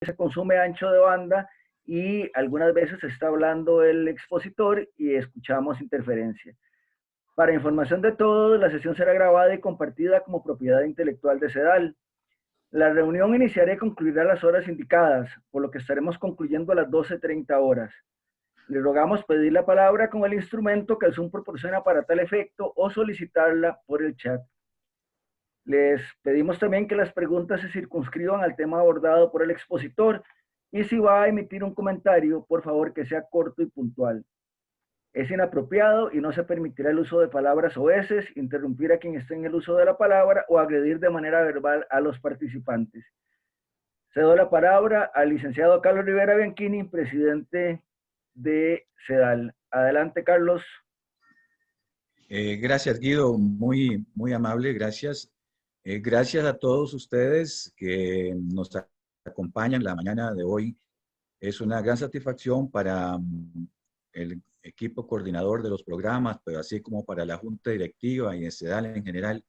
se consume ancho de banda y algunas veces está hablando el expositor y escuchamos interferencia. Para información de todos, la sesión será grabada y compartida como propiedad intelectual de CEDAL. La reunión iniciará y concluirá a las horas indicadas, por lo que estaremos concluyendo a las 12:30 horas. Le rogamos pedir la palabra con el instrumento que el Zoom proporciona para tal efecto o solicitarla por el chat. Les pedimos también que las preguntas se circunscriban al tema abordado por el expositor y si va a emitir un comentario, por favor que sea corto y puntual. Es inapropiado y no se permitirá el uso de palabras oeces, interrumpir a quien esté en el uso de la palabra o agredir de manera verbal a los participantes. Cedo la palabra al licenciado Carlos Rivera Bianchini, presidente de CEDAL. Adelante, Carlos. Gracias, Guido, muy amable, gracias. Gracias a todos ustedes que nos acompañan la mañana de hoy. Es una gran satisfacción para el equipo coordinador de los programas, pero así como para la Junta Directiva y de CEDAL en general,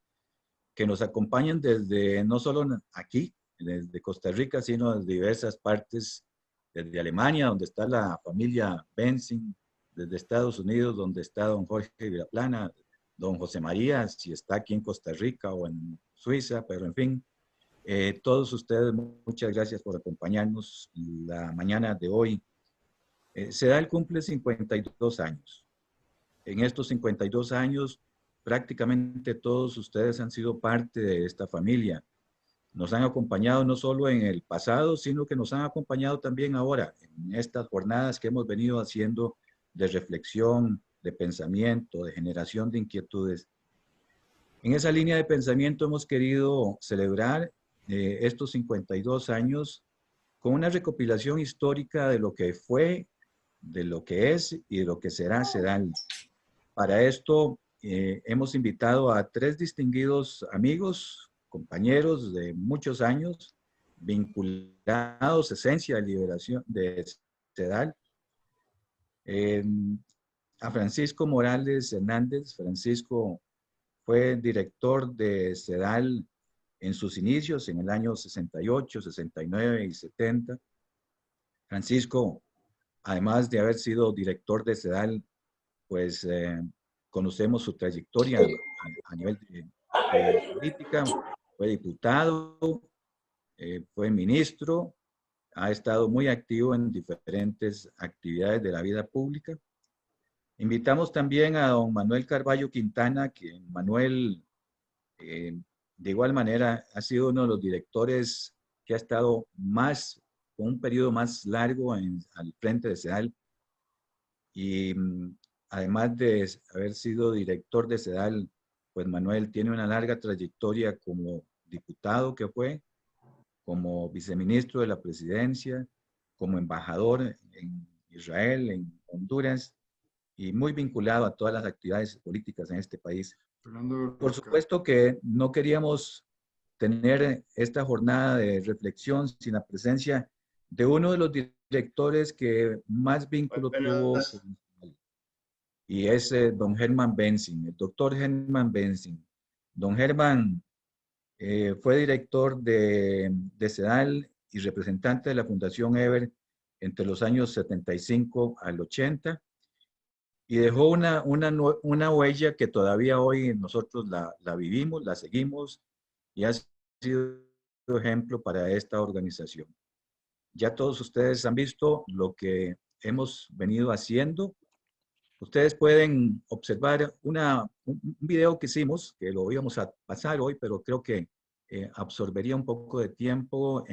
que nos acompañen desde, no solo aquí, desde Costa Rica, sino desde diversas partes, desde Alemania, donde está la familia Benzing, desde Estados Unidos, donde está don Jorge Vilaplana, don José María, si está aquí en Costa Rica o en Suiza, pero en fin, todos ustedes, muchas gracias por acompañarnos la mañana de hoy. CEDAL cumple 52 años. En estos 52 años, prácticamente todos ustedes han sido parte de esta familia. Nos han acompañado no solo en el pasado, sino que nos han acompañado también ahora, en estas jornadas que hemos venido haciendo de reflexión, de pensamiento, de generación de inquietudes. En esa línea de pensamiento hemos querido celebrar estos 52 años con una recopilación histórica de lo que fue, de lo que es y de lo que será CEDAL. Para esto hemos invitado a 3 distinguidos amigos, compañeros de muchos años, vinculados, esencia de liberación de CEDAL, a Francisco Morales Hernández. Francisco fue director de CEDAL en sus inicios, en el año 68, 69 y 70. Francisco, además de haber sido director de CEDAL, pues conocemos su trayectoria a nivel de política. Fue diputado, fue ministro, ha estado muy activo en diferentes actividades de la vida pública. Invitamos también a don Manuel Carballo Quintana, que Manuel, de igual manera, ha sido uno de los directores que ha estado con un periodo más largo al frente de CEDAL. Y además de haber sido director de CEDAL, pues Manuel tiene una larga trayectoria como diputado que fue, como viceministro de la presidencia, como embajador en Israel, en Honduras, y muy vinculado a todas las actividades políticas en este país. Por supuesto que no queríamos tener esta jornada de reflexión sin la presencia de uno de los directores que más vínculo tuvo con, y es don Herman Benzing, el doctor Herman Benzing. Don Herman fue director de CEDAL y representante de la Fundación Eber entre los años 75 al 80 y dejó una huella que todavía hoy nosotros la vivimos, la seguimos y ha sido ejemplo para esta organización. Ya todos ustedes han visto lo que hemos venido haciendo. Ustedes pueden observar un video que hicimos, que lo íbamos a pasar hoy, pero creo que absorbería un poco de tiempo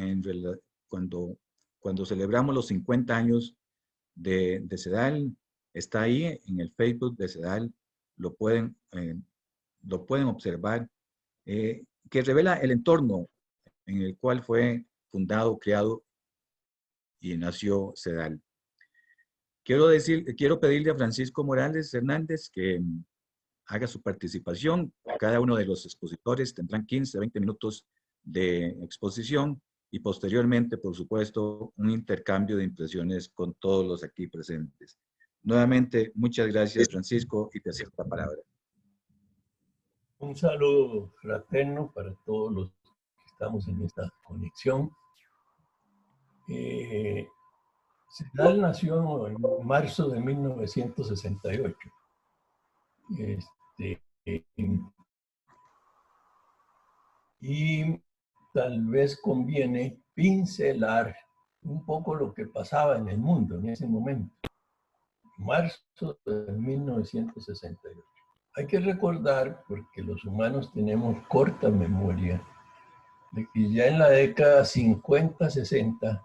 cuando celebramos los 50 años de CEDAL. Está ahí en el Facebook de CEDAL, lo pueden observar, que revela el entorno en el cual fue fundado, creado y nació CEDAL. Quiero pedirle a Francisco Morales Hernández que haga su participación. Cada uno de los expositores tendrán 15 a 20 minutos de exposición y posteriormente, por supuesto, un intercambio de impresiones con todos los aquí presentes. Nuevamente, muchas gracias, Francisco, y te cedo la palabra. Un saludo fraterno para todos los que estamos en esta conexión. Sedal nació en marzo de 1968. Y tal vez conviene pincelar un poco lo que pasaba en el mundo en ese momento. Marzo de 1968. Hay que recordar, porque los humanos tenemos corta memoria, de que ya en la década 50-60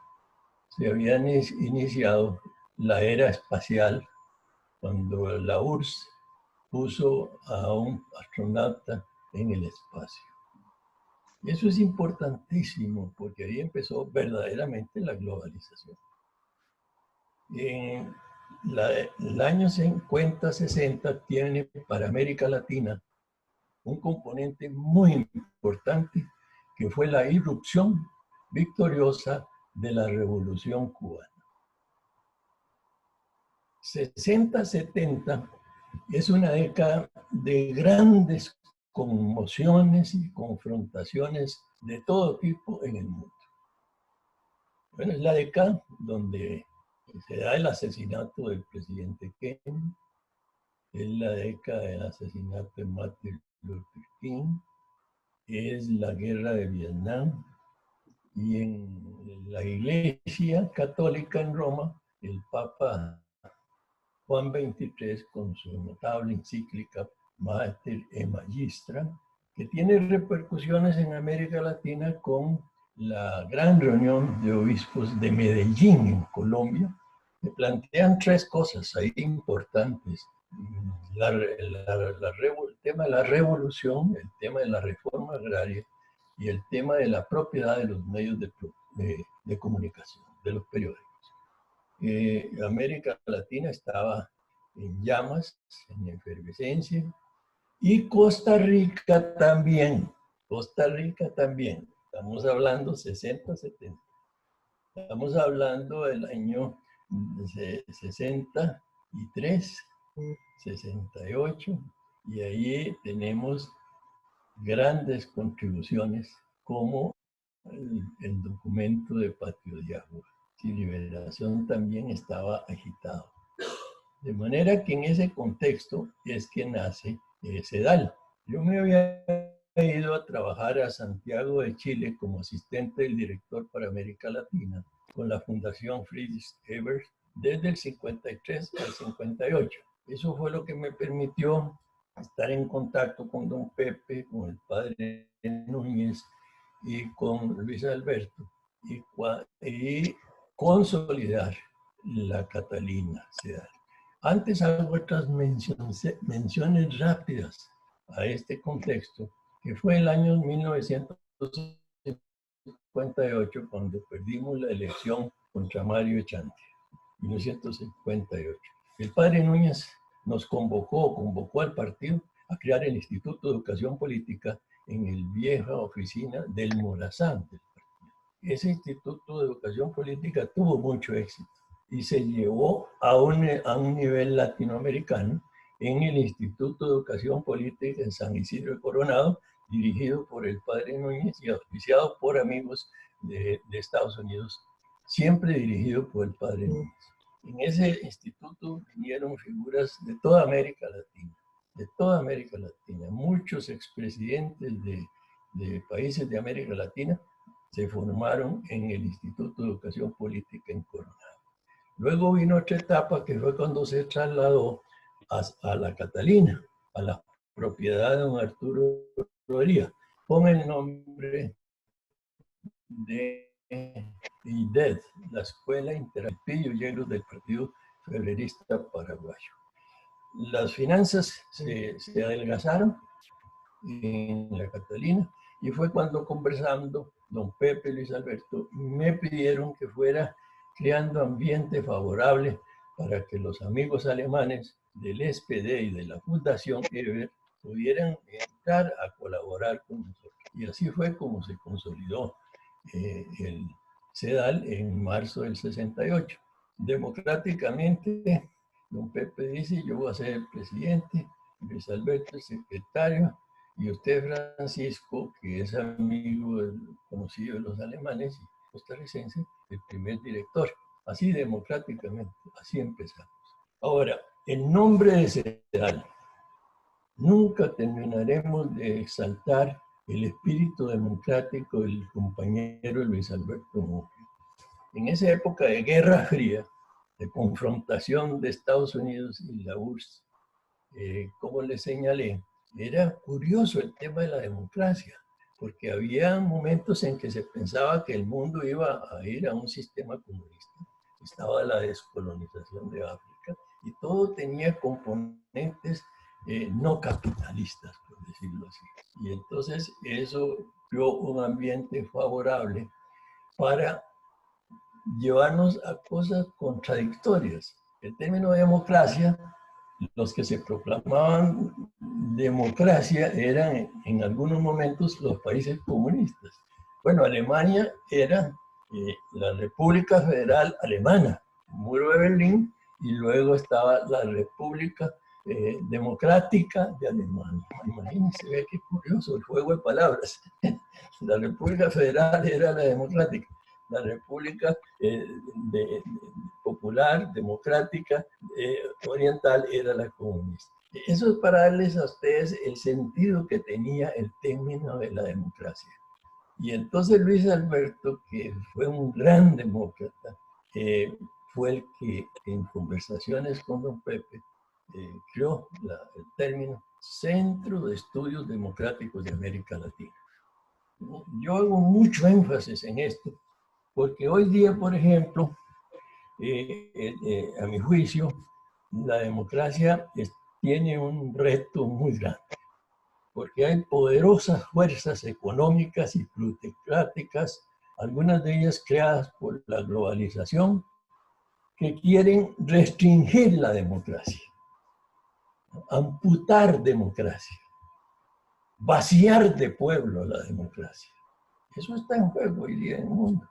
se había iniciado la era espacial, cuando la URSS puso a un astronauta en el espacio. Y eso es importantísimo, porque ahí empezó verdaderamente la globalización. En el año 50-60 tiene para América Latina un componente muy importante, que fue la irrupción victoriosa de la Revolución Cubana. 60-70 es una década de grandes conmociones y confrontaciones de todo tipo en el mundo. Bueno, es la década donde se da el asesinato del presidente Kennedy, es la década del asesinato de Martin Luther King, es la guerra de Vietnam, y en la Iglesia Católica en Roma, el Papa Juan XXIII, con su notable encíclica Mater et Magistra, que tiene repercusiones en América Latina con la gran reunión de obispos de Medellín, en Colombia, que plantean tres cosas ahí importantes. El tema de la revolución, el tema de la reforma agraria y el tema de la propiedad de los medios de comunicación, de los periódicos. América Latina estaba en llamas, en efervescencia, y Costa Rica también. Costa Rica también. Estamos hablando 60-70. Estamos hablando del año 63, 68, y ahí tenemos grandes contribuciones como el documento de Patio de Agua. Y Liberación también estaba agitado. De manera que en ese contexto es que nace Sedal. Yo me había ido a trabajar a Santiago de Chile como asistente del director para América Latina con la Fundación Friedrich Ebert desde el 53 al 58. Eso fue lo que me permitió estar en contacto con don Pepe, con el padre Núñez y con Luis Alberto y consolidar la Catalina Sedal. Antes hago otras menciones rápidas a este contexto, que fue el año 1958 cuando perdimos la elección contra Mario Echantia, 1958. El padre Núñez nos convocó al partido a crear el Instituto de Educación Política en el vieja oficina del Morazán del partido. Ese Instituto de Educación Política tuvo mucho éxito y se llevó a un nivel latinoamericano en el Instituto de Educación Política en San Isidro de Coronado, dirigido por el padre Núñez y auspiciado por amigos de Estados Unidos, siempre dirigido por el padre Núñez. En ese instituto vinieron figuras de toda América Latina, muchos expresidentes de países de América Latina se formaron en el Instituto de Educación Política en Coronado. Luego vino otra etapa que fue cuando se trasladó a la Catalina, a la propiedad de don Arturo Rodríguez. Pon el nombre de IDED, la Escuela Interactivo Yegros del Partido Febrerista Paraguayo. Las finanzas se adelgazaron en la Catalina y fue cuando, conversando, don Pepe y Luis Alberto me pidieron que fuera creando ambiente favorable para que los amigos alemanes del SPD y de la Fundación Ebert pudieran entrar a colaborar con nosotros. Y así fue como se consolidó el Sedal en marzo del 68. Democráticamente, don Pepe dice: yo voy a ser el presidente, Luis Alberto el secretario, y usted, Francisco, que es amigo conocido de los alemanes y costarricenses, el primer director, así democráticamente, así empezamos. Ahora, el nombre de CEDAL. Nunca terminaremos de exaltar el espíritu democrático del compañero Luis Alberto Monge. En esa época de Guerra Fría, de confrontación de Estados Unidos y la URSS, como les señalé, era curioso el tema de la democracia, porque había momentos en que se pensaba que el mundo iba a ir a un sistema comunista. Estaba la descolonización de África y todo tenía componentes no capitalistas, por decirlo así. Y entonces eso creó un ambiente favorable para llevarnos a cosas contradictorias. El término democracia, los que se proclamaban democracia eran en algunos momentos los países comunistas. Bueno, Alemania era la República Federal Alemana, el muro de Berlín, y luego estaba la República Democrática de Alemania. Imagínense, ve qué curioso el juego de palabras. La República Federal era la democrática, la República Popular, Democrática, Oriental era la comunista. Eso es para darles a ustedes el sentido que tenía el término de la democracia. Y entonces Luis Alberto, que fue un gran demócrata, fue el que en conversaciones con don Pepe creó el término Centro de Estudios Democráticos de América Latina. Yo hago mucho énfasis en esto, porque hoy día, por ejemplo, a mi juicio, la democracia tiene un reto muy grande, porque hay poderosas fuerzas económicas y plutocráticas, algunas de ellas creadas por la globalización, que quieren restringir la democracia, amputar democracia, vaciar de pueblo la democracia. Eso está en juego hoy día en el mundo.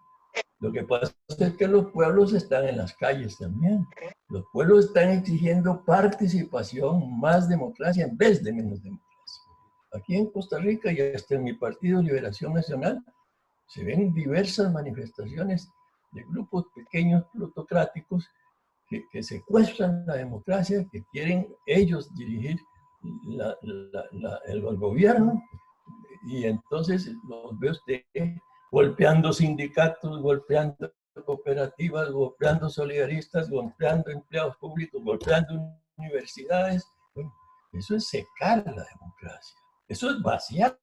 Lo que pasa es que los pueblos están en las calles también. Los pueblos están exigiendo participación, más democracia en vez de menos democracia. Aquí en Costa Rica y hasta en mi partido Liberación Nacional se ven diversas manifestaciones de grupos pequeños plutocráticos que secuestran la democracia, que quieren ellos dirigir el gobierno, y entonces los ve usted golpeando sindicatos, golpeando cooperativas, golpeando solidaristas, golpeando empleados públicos, golpeando universidades. Bueno, eso es secar la democracia, eso es vaciar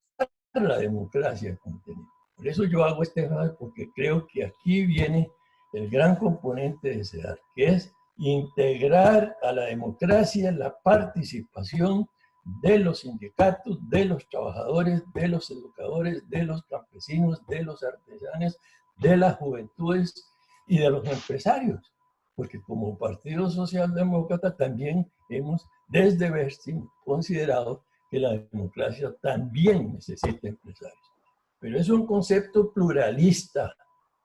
la democracia de contenido. Por eso yo hago este debate, porque creo que aquí viene el gran componente de CEDAL, que es integrar a la democracia la participación de los sindicatos, de los trabajadores, de los educadores, de los campesinos, de los artesanos, de las juventudes y de los empresarios. Porque como Partido Socialdemócrata también hemos desde Bersin considerado que la democracia también necesita empresarios. Pero es un concepto pluralista,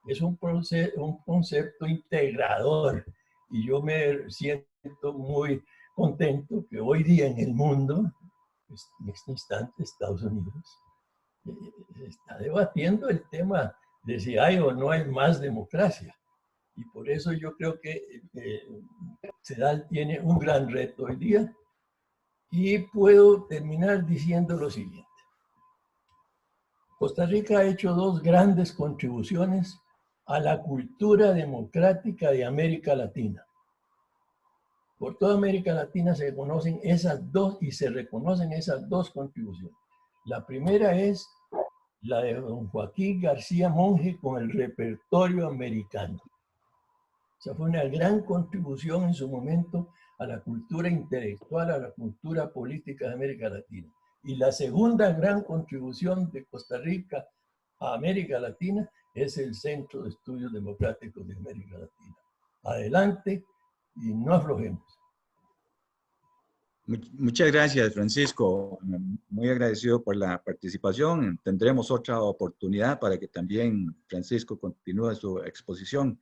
es un concepto integrador. Y yo me siento muy contento que hoy día en el mundo, en este instante Estados Unidos, está debatiendo el tema de si hay o no hay más democracia. Y por eso yo creo que CEDAL tiene un gran reto hoy día. Y puedo terminar diciendo lo siguiente. Costa Rica ha hecho dos grandes contribuciones a la cultura democrática de América Latina. Por toda América Latina se conocen esas dos y se reconocen esas dos contribuciones. La primera es la de don Joaquín García Monge con el repertorio americano. Esa fue una gran contribución en su momento a la cultura intelectual, a la cultura política de América Latina. Y la segunda gran contribución de Costa Rica a América Latina es el Centro de Estudios Democráticos de América Latina. Adelante y no aflojemos. Muchas gracias, Francisco. Muy agradecido por la participación. Tendremos otra oportunidad para que también Francisco continúe su exposición.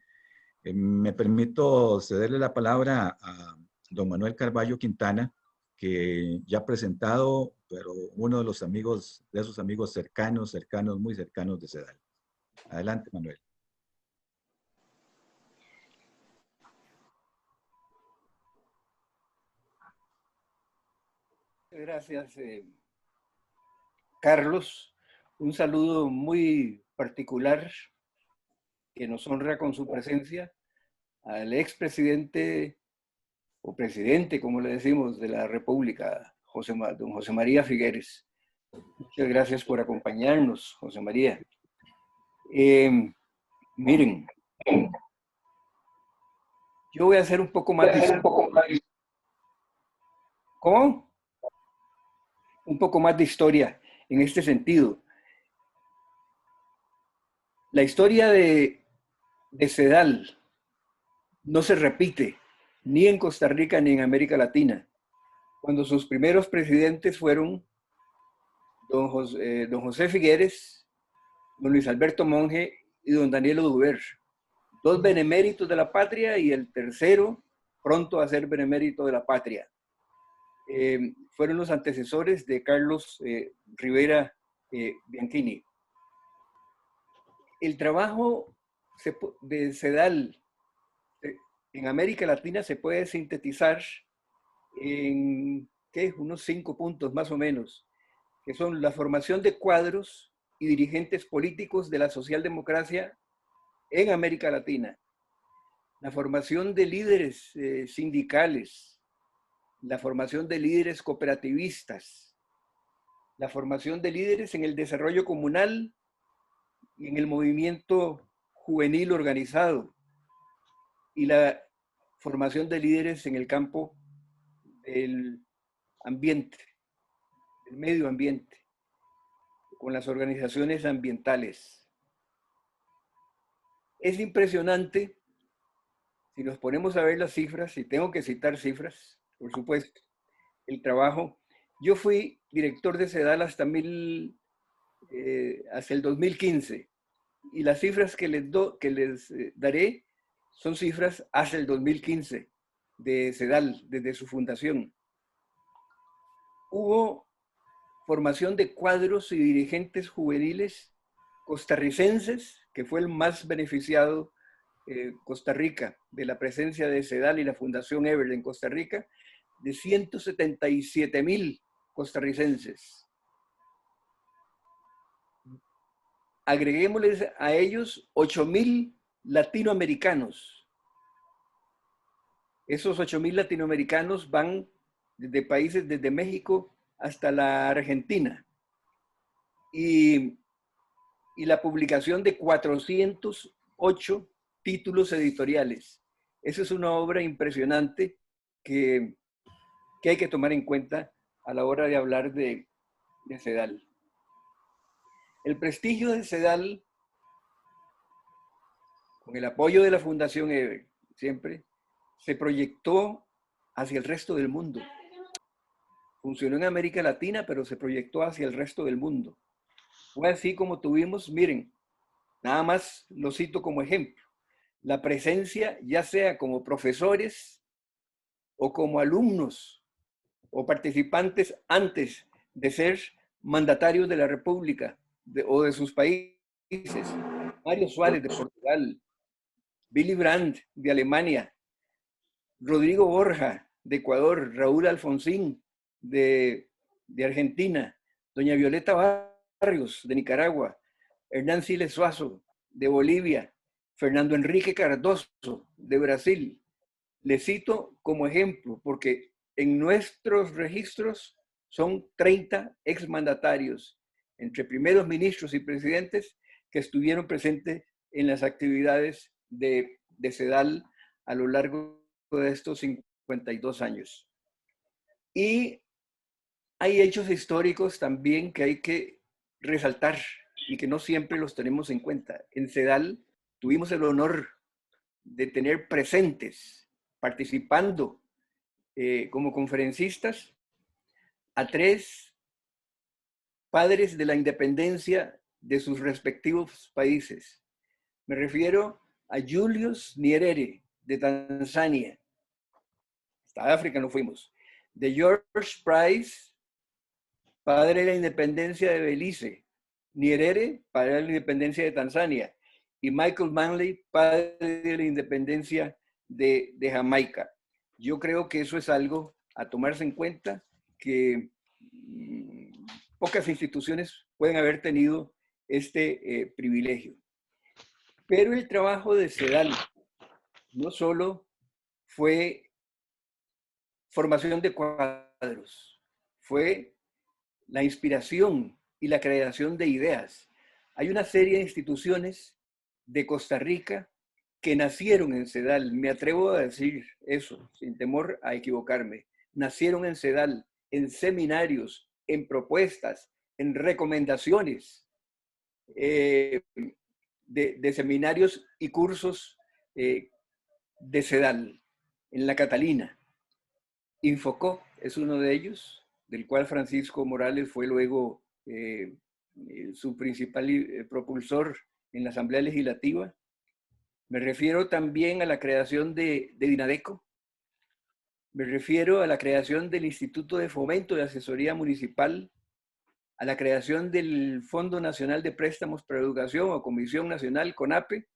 Me permito cederle la palabra a don Manuel Carballo Quintana, que ya ha presentado, pero uno de los amigos, de esos amigos cercanos, muy cercanos de CEDAL. Adelante, Manuel. Gracias, Carlos. Un saludo muy particular que nos honra con su presencia al expresidente o presidente, como le decimos, de la República, don José María Figueres. Muchas gracias por acompañarnos, José María. Miren, yo voy a hacer un poco más de... ¿Cómo? Un poco más de historia en este sentido. La historia de Sedal no se repite ni en Costa Rica ni en América Latina, cuando sus primeros presidentes fueron don José Figueres, don Luis Alberto Monge y don Daniel Oduber, dos beneméritos de la patria y el tercero pronto a ser benemérito de la patria. Fueron los antecesores de Carlos Rivera Bianchini. El trabajo de Sedal en América Latina se puede sintetizar en unos 5 puntos más o menos, que son la formación de cuadros y dirigentes políticos de la socialdemocracia en América Latina, la formación de líderes sindicales, la formación de líderes cooperativistas, la formación de líderes en el desarrollo comunal y en el movimiento juvenil organizado, y la formación de líderes en el campo del ambiente, del medio ambiente, con las organizaciones ambientales. Es impresionante, si nos ponemos a ver las cifras, y tengo que citar cifras, por supuesto, el trabajo. Yo fui director de Sedal hasta el 2015, y las cifras que les daré son cifras hasta el 2015 de Sedal, desde su fundación. Hubo formación de cuadros y dirigentes juveniles costarricenses, que fue el más beneficiado Costa Rica de la presencia de Sedal y la Fundación Ever en Costa Rica, de 177,000 costarricenses. Agreguémosles a ellos 8,000 latinoamericanos. Esos 8,000 latinoamericanos van desde países desde México hasta la Argentina. Y la publicación de 408 títulos editoriales. Esa es una obra impresionante que hay que tomar en cuenta a la hora de hablar de Sedal. El prestigio de Sedal, con el apoyo de la Fundación Ever, siempre, se proyectó hacia el resto del mundo. Funcionó en América Latina, pero se proyectó hacia el resto del mundo. Fue así como tuvimos, miren, nada más lo cito como ejemplo, la presencia, ya sea como profesores o como alumnos o participantes antes de ser mandatarios de la República o de sus países. Mario Suárez de Portugal, Willy Brandt de Alemania, Rodrigo Borja de Ecuador, Raúl Alfonsín de Argentina, doña Violeta Barrios de Nicaragua, Hernán Siles Suazo de Bolivia, Fernando Enrique Cardoso de Brasil. Les cito como ejemplo porque en nuestros registros son 30 exmandatarios, entre primeros ministros y presidentes, que estuvieron presentes en las actividades de Sedal a lo largo de estos 52 años. Y hay hechos históricos también que hay que resaltar y que no siempre los tenemos en cuenta. En Sedal tuvimos el honor de tener presentes, participando como conferencistas, a 3 padres de la independencia de sus respectivos países. Me refiero a Julius Nyerere de Tanzania, hasta África no fuimos, de George Price, padre de la independencia de Belice, Nyerere, padre de la independencia de Tanzania, y Michael Manley, padre de la independencia de Jamaica. Yo creo que eso es algo a tomarse en cuenta, que pocas instituciones pueden haber tenido este privilegio. Pero el trabajo de CEDAL no solo fue formación de cuadros, fue la inspiración y la creación de ideas. Hay una serie de instituciones de Costa Rica que nacieron en CEDAL. Me atrevo a decir eso, sin temor a equivocarme. Nacieron en CEDAL, en seminarios, en propuestas, en recomendaciones de seminarios y cursos de CEDAL, en la Catalina. Infocó es uno de ellos, del cual Francisco Morales fue luego su principal propulsor en la Asamblea Legislativa. Me refiero también a la creación de Dinadeco. Me refiero a la creación del Instituto de Fomento de Asesoría Municipal, a la creación del Fondo Nacional de Préstamos para Educación o Comisión Nacional, CONAPE.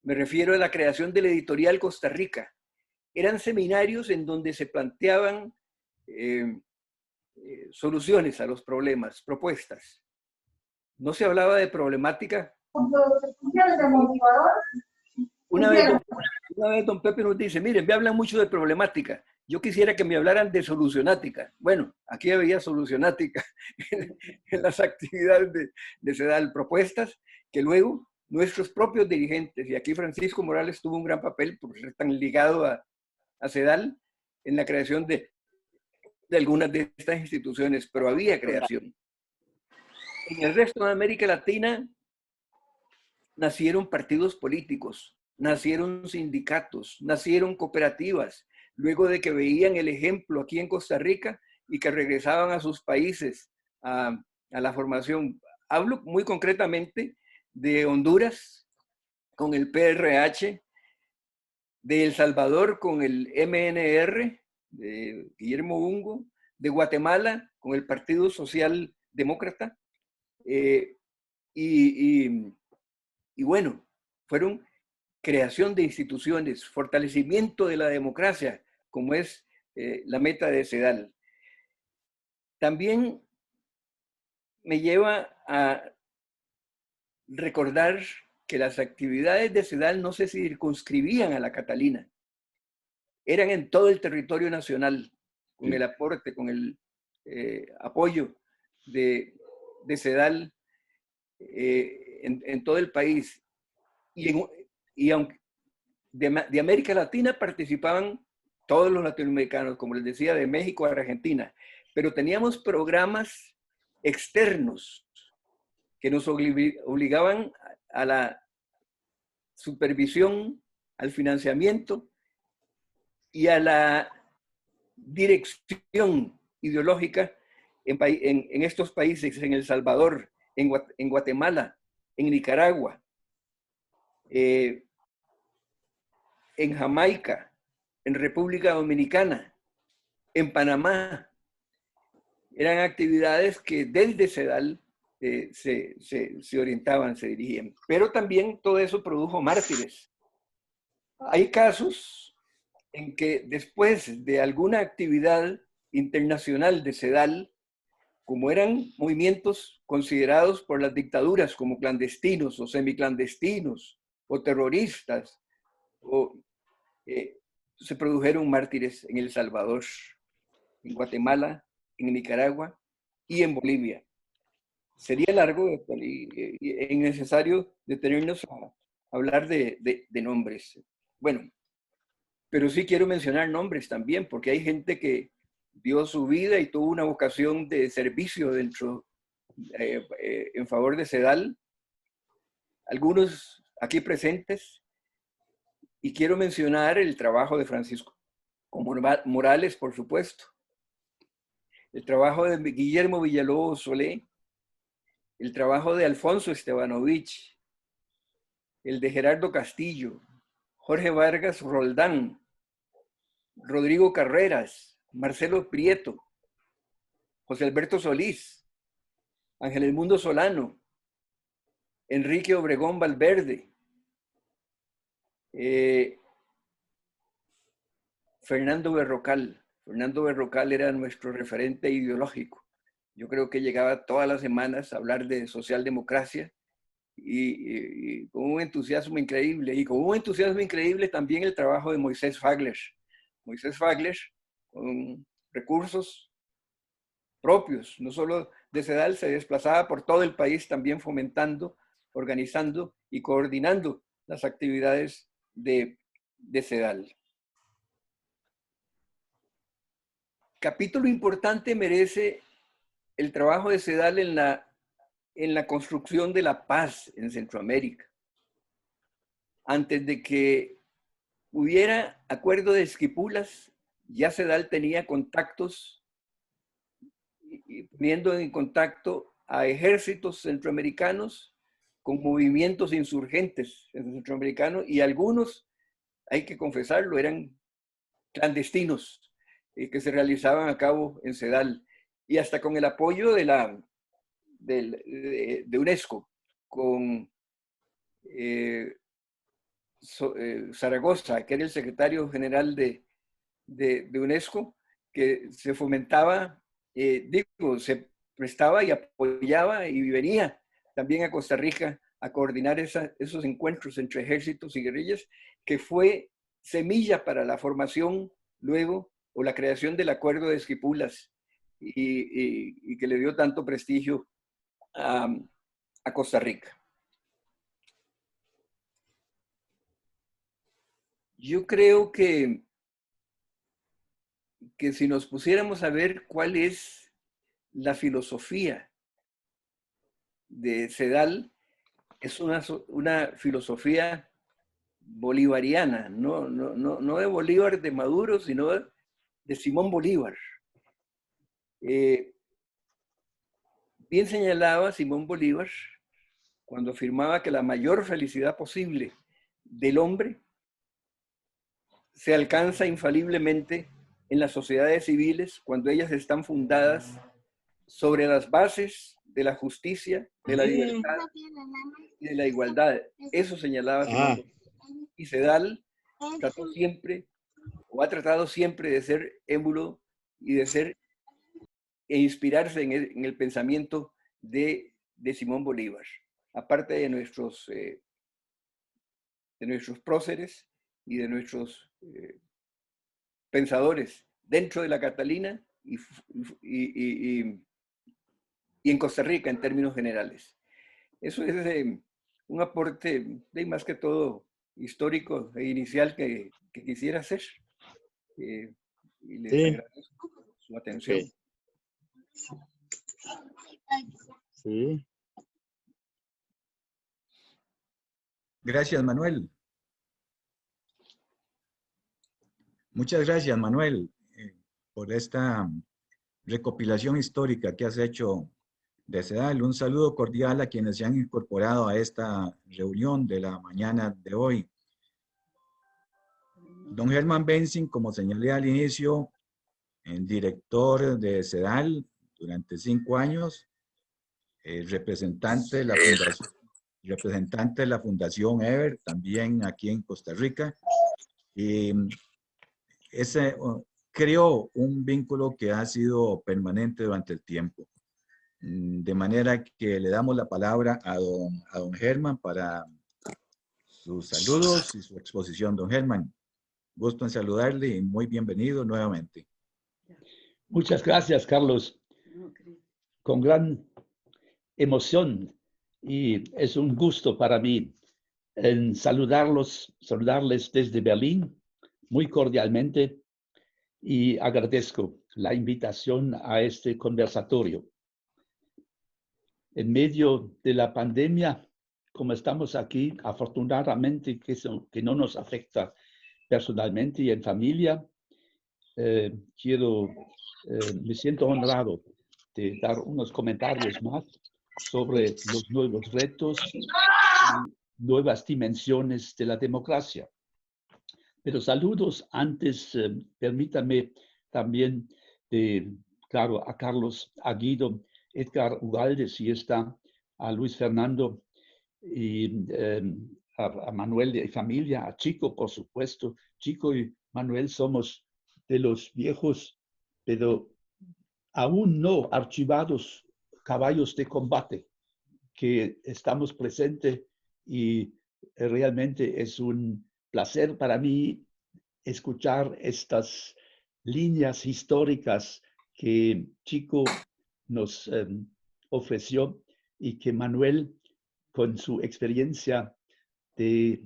Me refiero a la creación de la Editorial Costa Rica. Eran seminarios en donde se planteaban soluciones a los problemas, propuestas. No se hablaba de problemática. Una vez don Pepe nos dice, miren, me hablan mucho de problemática. Yo quisiera que me hablaran de solucionática. Bueno, aquí había solucionática en las actividades de CEDAL, propuestas que luego nuestros propios dirigentes, y aquí Francisco Morales tuvo un gran papel por ser tan ligado a CEDAL en la creación de algunas de estas instituciones, pero había creación. En el resto de América Latina nacieron partidos políticos, nacieron sindicatos, nacieron cooperativas, luego de que veían el ejemplo aquí en Costa Rica y que regresaban a sus países a la formación. Hablo muy concretamente de Honduras con el PRH, de El Salvador con el MNR, de Guillermo Ungo, de Guatemala con el Partido Social Demócrata, y bueno, fueron creación de instituciones, fortalecimiento de la democracia, como es la meta de CEDAL. También me lleva a recordar que las actividades de CEDAL no se circunscribían a la Catalina, eran en todo el territorio nacional, con el aporte, con el apoyo de CEDAL en todo el país. Y aunque de América Latina participaban todos los latinoamericanos, como les decía, de México a Argentina, pero teníamos programas externos que nos obligaban a la supervisión, al financiamiento y a la dirección ideológica en estos países, en El Salvador, en Guatemala, en Nicaragua, en Jamaica, en República Dominicana, en Panamá. Eran actividades que desde CEDAL se orientaban, se dirigían. Pero también todo eso produjo mártires. Hay casos en que después de alguna actividad internacional de CEDAL, como eran movimientos considerados por las dictaduras como clandestinos o semiclandestinos o terroristas, se produjeron mártires en El Salvador, en Guatemala, en Nicaragua y en Bolivia. Sería largo y innecesario detenernos a hablar de nombres. Bueno, pero sí quiero mencionar nombres también, porque hay gente que dio su vida y tuvo una vocación de servicio dentro, en favor de CEDAL. Algunos aquí presentes. Y quiero mencionar el trabajo de Francisco Morales, por supuesto. El trabajo de Guillermo Villalobos Solé. El trabajo de Alfonso Estebanovich. El de Gerardo Castillo. Jorge Vargas Roldán. Rodrigo Carreras. Marcelo Prieto. José Alberto Solís. Ángel Edmundo Solano. Enrique Obregón Valverde. Fernando Berrocal, Fernando Berrocal era nuestro referente ideológico. Yo creo que llegaba todas las semanas a hablar de socialdemocracia y con un entusiasmo increíble. Y con un entusiasmo increíble también el trabajo de Moisés Fagles. Moisés Fagles, con recursos propios, no solo de CEDAL, se desplazaba por todo el país también fomentando, organizando y coordinando las actividades de CEDAL. Capítulo importante merece el trabajo de CEDAL en la construcción de la paz en Centroamérica. Antes de que hubiera acuerdo de Esquipulas, ya CEDAL tenía contactos y poniendo en contacto a ejércitos centroamericanos con movimientos insurgentes centroamericanos, y algunos, hay que confesarlo, eran clandestinos que se realizaban a cabo en CEDAL, y hasta con el apoyo de UNESCO, con Zaragoza, que era el secretario general de UNESCO, que se fomentaba, se prestaba y apoyaba y venía también a Costa Rica a coordinar esos encuentros entre ejércitos y guerrillas, que fue semilla para la formación luego o la creación del Acuerdo de Esquipulas y que le dio tanto prestigio a Costa Rica. Yo creo que si nos pusiéramos a ver cuál es la filosofía de CEDAL, es una filosofía bolivariana, no de Bolívar de Maduro, sino de Simón Bolívar. Bien señalaba Simón Bolívar cuando afirmaba que la mayor felicidad posible del hombre se alcanza infaliblemente en las sociedades civiles cuando ellas están fundadas sobre las bases de la justicia, de la libertad y de la igualdad. Eso señalaba Simón Bolívar. Y CEDAL trató siempre, o ha tratado siempre, de ser émulo y de ser e inspirarse en el pensamiento de Simón Bolívar. Aparte de nuestros próceres y de nuestros pensadores dentro de la Catalina y en Costa Rica en términos generales. Eso es un aporte de más que todo histórico e inicial que quisiera hacer. Y les agradezco su atención. Sí. Gracias, Manuel. Muchas gracias, Manuel, por esta recopilación histórica que has hecho de CEDAL. Un saludo cordial a quienes se han incorporado a esta reunión de la mañana de hoy. Don Germán Benzing, como señalé al inicio, director de CEDAL durante 5 años, representante de la Fundación Ever, también aquí en Costa Rica. Y creó un vínculo que ha sido permanente durante el tiempo. De manera que le damos la palabra a don Germán para sus saludos y su exposición. Don Germán, gusto en saludarle y muy bienvenido nuevamente. Muchas gracias, Carlos. Con gran emoción, y es un gusto para mí en saludarles desde Berlín muy cordialmente, y agradezco la invitación a este conversatorio. En medio de la pandemia, como estamos aquí, afortunadamente que no nos afecta personalmente y en familia, me siento honrado de dar unos comentarios más sobre los nuevos retos y nuevas dimensiones de la democracia. Pero saludos antes, permítame también, claro, a Carlos, a Guido, Edgar Ugalde, si está, a Luis Fernando, y a Manuel y familia, a Chico, por supuesto. Chico y Manuel somos de los viejos pero aún no archivados caballos de combate que estamos presentes, y realmente es un placer para mí escuchar estas líneas históricas que Chico nos ofreció y que Manuel, con su experiencia de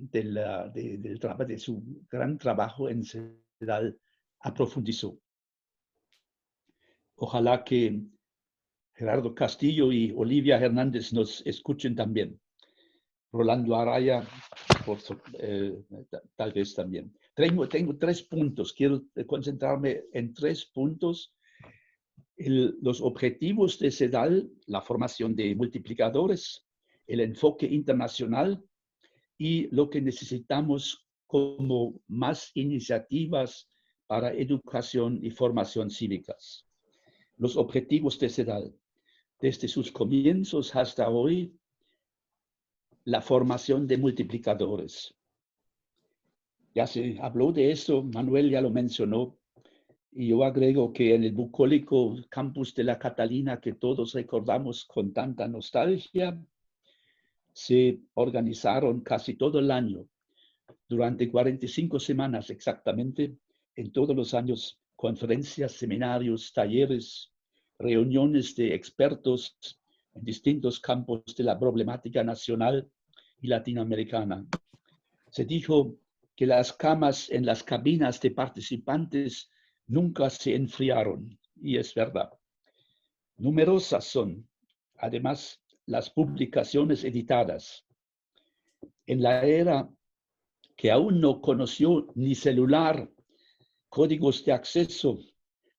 su gran trabajo en CEDAL, aprofundizó. Ojalá que Gerardo Castillo y Olivia Hernández nos escuchen también. Rolando Araya, tal vez también. Tengo 3 puntos. Quiero concentrarme en 3 puntos. Los objetivos de CEDAL, la formación de multiplicadores, el enfoque internacional y lo que necesitamos como más iniciativas para educación y formación cívicas. Los objetivos de CEDAL. Desde sus comienzos hasta hoy, la formación de multiplicadores. Ya se habló de eso, Manuel ya lo mencionó, y yo agrego que en el bucólico campus de la Catalina, que todos recordamos con tanta nostalgia, se organizaron casi todo el año, durante 45 semanas exactamente, en todos los años, conferencias, seminarios, talleres, reuniones de expertos en distintos campos de la problemática nacional y latinoamericana. Se dijo que las camas en las cabinas de participantes nunca se enfriaron, y es verdad. Numerosas son, además, las publicaciones editadas. En la era que aún no conoció ni celular, códigos de acceso,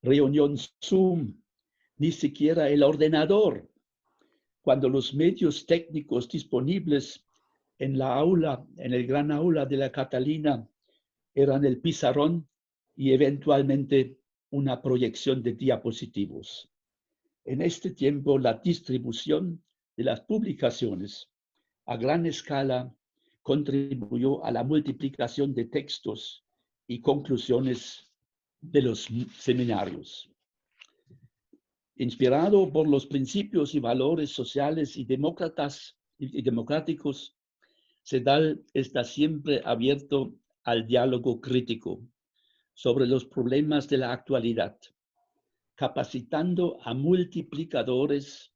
reunión Zoom, ni siquiera el ordenador, cuando los medios técnicos disponibles en la aula, en el gran aula de la Catalina, eran el pizarrón y eventualmente una proyección de diapositivos. En este tiempo, la distribución de las publicaciones a gran escala contribuyó a la multiplicación de textos y conclusiones de los seminarios. Inspirado por los principios y valores sociales y democráticos, CEDAL está siempre abierto al diálogo crítico sobre los problemas de la actualidad, capacitando a multiplicadores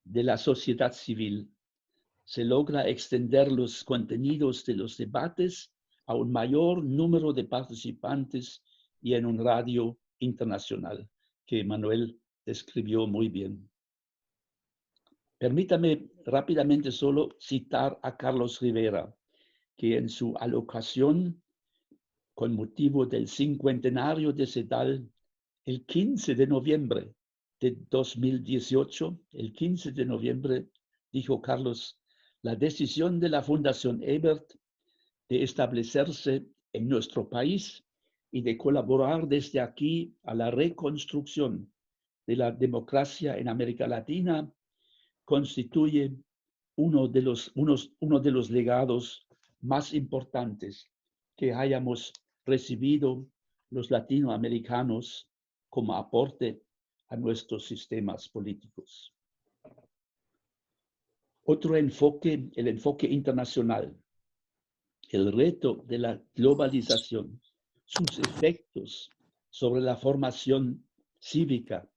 de la sociedad civil. Se logra extender los contenidos de los debates a un mayor número de participantes y en un radio internacional, que Manuel describió muy bien. Permítame rápidamente solo citar a Carlos Rivera, que en su alocución con motivo del 50º de CEDAL, el 15 de noviembre de 2018, el 15 de noviembre, dijo Carlos, la decisión de la Fundación Ebert de establecerse en nuestro país y de colaborar desde aquí a la reconstrucción de la democracia en América Latina constituye uno de los legados más importantes que hayamos recibido los latinoamericanos como aporte a nuestros sistemas políticos. Otro enfoque, el enfoque internacional, el reto de la globalización, sus efectos sobre la formación cívica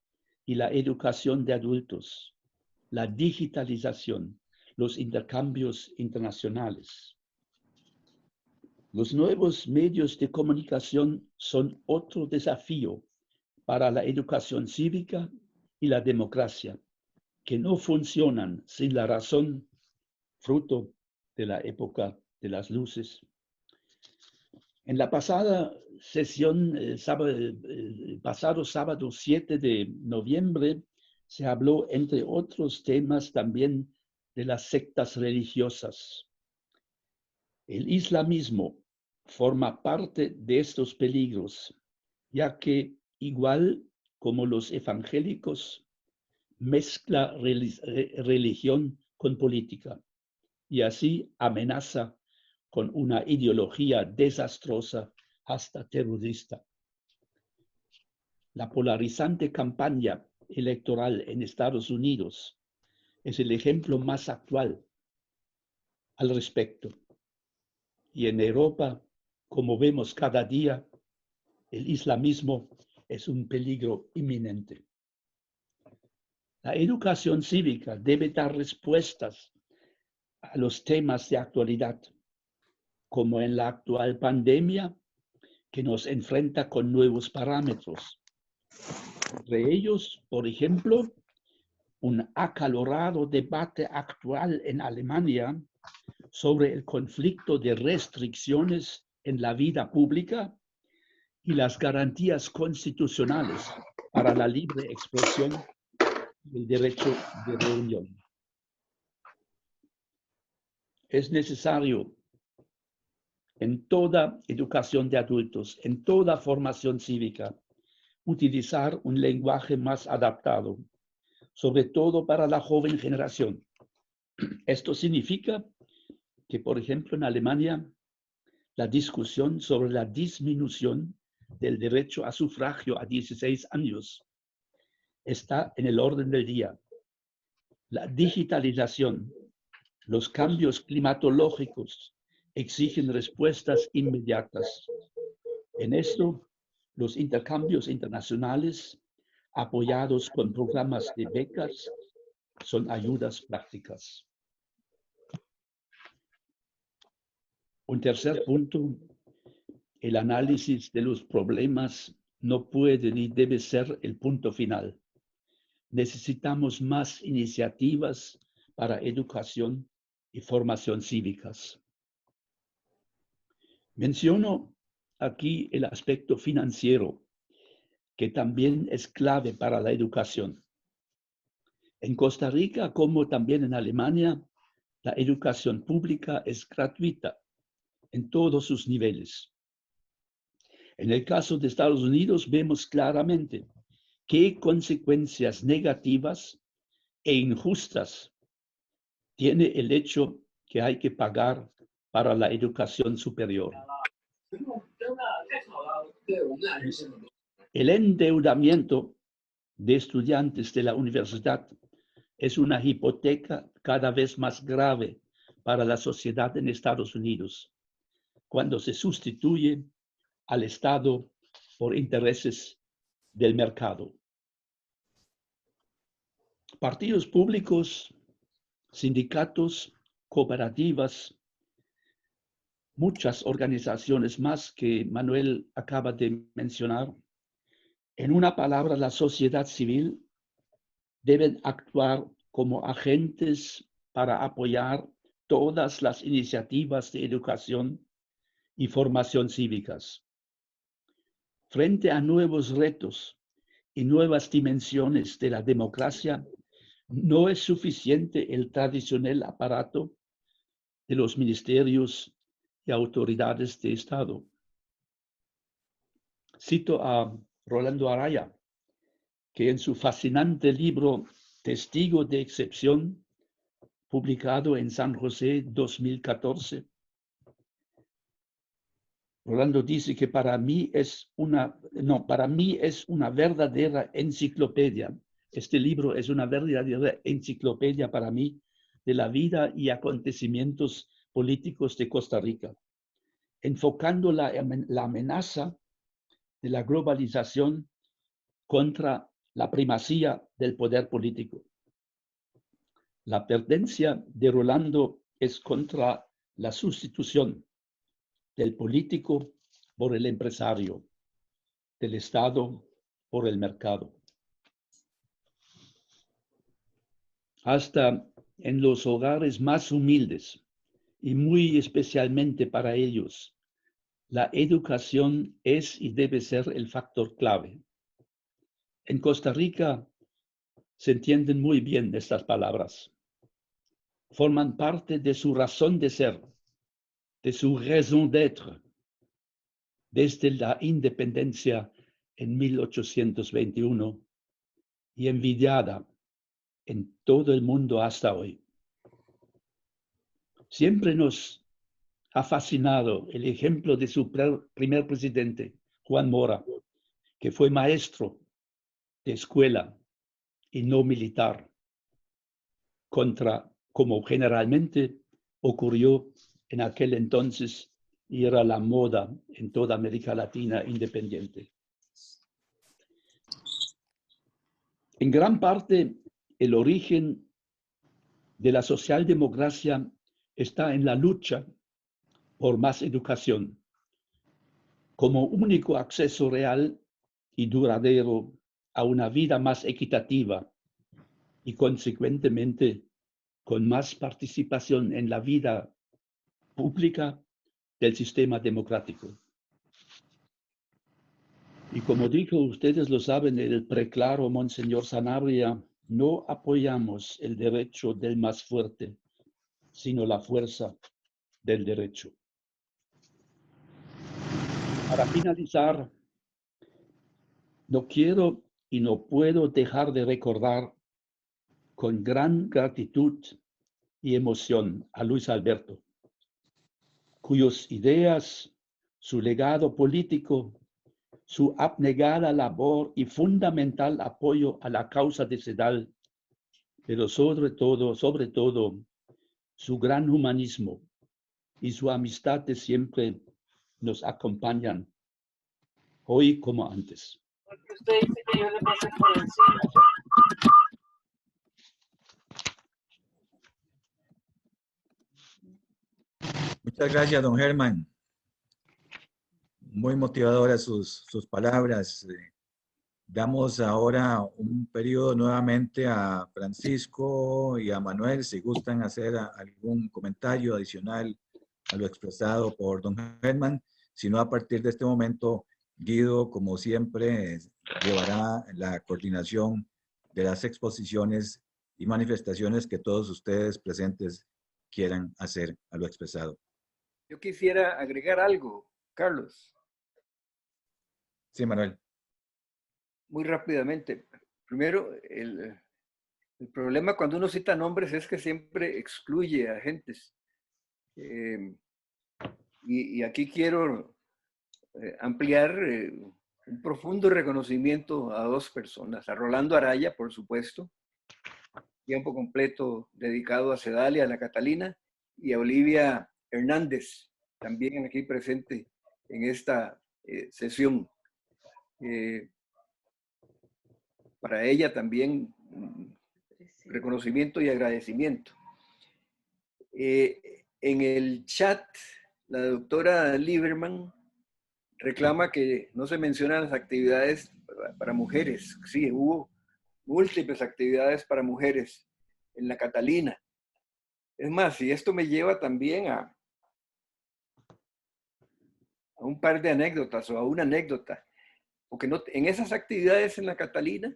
y la educación de adultos, la digitalización, los intercambios internacionales. Los nuevos medios de comunicación son otro desafío para la educación cívica y la democracia, que no funcionan sin la razón, fruto de la época de las luces. En la pasada sesión, pasado sábado 7 de noviembre, se habló, entre otros temas, también de las sectas religiosas. El islamismo forma parte de estos peligros, ya que, igual como los evangélicos, mezcla religión con política y así amenaza con una ideología desastrosa hasta terrorista. La polarizante campaña electoral en Estados Unidos es el ejemplo más actual al respecto. Y en Europa, como vemos cada día, el islamismo es un peligro inminente. La educación cívica debe dar respuestas a los temas de actualidad, como en la actual pandemia, que nos enfrenta con nuevos parámetros. Entre ellos, por ejemplo, un acalorado debate actual en Alemania sobre el conflicto de restricciones en la vida pública y las garantías constitucionales para la libre expresión y el derecho de reunión. Es necesario en toda educación de adultos, en toda formación cívica, utilizar un lenguaje más adaptado, sobre todo para la joven generación. Esto significa que, por ejemplo, en Alemania, la discusión sobre la disminución del derecho a sufragio a 16 años está en el orden del día. La digitalización, los cambios climatológicos exigen respuestas inmediatas. En esto, los intercambios internacionales, apoyados con programas de becas, son ayudas prácticas. Un tercer punto, el análisis de los problemas no puede ni debe ser el punto final. Necesitamos más iniciativas para educación y formación cívicas. Menciono aquí el aspecto financiero, que también es clave para la educación. En Costa Rica, como también en Alemania, la educación pública es gratuita en todos sus niveles. En el caso de Estados Unidos, vemos claramente qué consecuencias negativas e injustas tiene el hecho que hay que pagar para la educación superior. El endeudamiento de estudiantes de la universidad es una hipoteca cada vez más grave para la sociedad en Estados Unidos, cuando se sustituye al Estado por intereses del mercado. Partidos públicos, sindicatos, cooperativas, muchas organizaciones más que Manuel acaba de mencionar. En una palabra, la sociedad civil deben actuar como agentes para apoyar todas las iniciativas de educación y formación cívicas. Frente a nuevos retos y nuevas dimensiones de la democracia, no es suficiente el tradicional aparato de los ministerios y autoridades de Estado. Cito a Rolando Araya, que en su fascinante libro Testigo de Excepción, publicado en San José 2014, Rolando dice que para mí es una verdadera enciclopedia. Este libro es una verdadera enciclopedia para mí de la vida y acontecimientos políticos de Costa Rica, enfocando la amenaza de la globalización contra la primacía del poder político. La pertenencia de Rolando es contra la sustitución del político por el empresario, del Estado por el mercado. Hasta en los hogares más humildes, y muy especialmente para ellos, la educación es y debe ser el factor clave. En Costa Rica se entienden muy bien estas palabras. Forman parte de su razón de ser, de su raison d'être, desde la independencia en 1821 y envidiada en todo el mundo hasta hoy. Siempre nos ha fascinado el ejemplo de su primer presidente, Juan Mora, que fue maestro de escuela y no militar, como generalmente ocurrió en aquel entonces y era la moda en toda América Latina independiente. En gran parte, el origen de la socialdemocracia está en la lucha por más educación, como único acceso real y duradero a una vida más equitativa y consecuentemente con más participación en la vida pública del sistema democrático. Y como dijo, ustedes lo saben, el preclaro Monseñor Sanabria, no apoyamos el derecho del más fuerte, sino la fuerza del derecho. Para finalizar, no quiero y no puedo dejar de recordar con gran gratitud y emoción a Luis Alberto, cuyas ideas, su legado político, su abnegada labor y fundamental apoyo a la causa de CEDAL, pero sobre todo, su gran humanismo y su amistad de siempre nos acompañan, hoy como antes. Porque usted dice que yo le pasé por encima. Muchas gracias, don Germán. Muy motivadoras sus palabras. Damos ahora un periodo nuevamente a Francisco y a Manuel, si gustan hacer algún comentario adicional a lo expresado por don Germán. Si no, a partir de este momento, Guido, como siempre, llevará la coordinación de las exposiciones y manifestaciones que todos ustedes presentes quieran hacer a lo expresado. Yo quisiera agregar algo, Carlos. Sí, Manuel. Muy rápidamente. Primero, el problema cuando uno cita nombres es que siempre excluye a gentes. Y aquí quiero ampliar un profundo reconocimiento a dos personas. A Rolando Araya, por supuesto, tiempo completo dedicado a CEDAL y a la Catalina, y a Olivia Hernández, también aquí presente en esta sesión. Para ella también reconocimiento y agradecimiento. En el chat, la doctora Lieberman reclama que no se mencionan las actividades para mujeres. Sí, hubo múltiples actividades para mujeres en la Catalina. Es más, y esto me lleva también a un par de anécdotas o a una anécdota, porque no, en esas actividades en la Catalina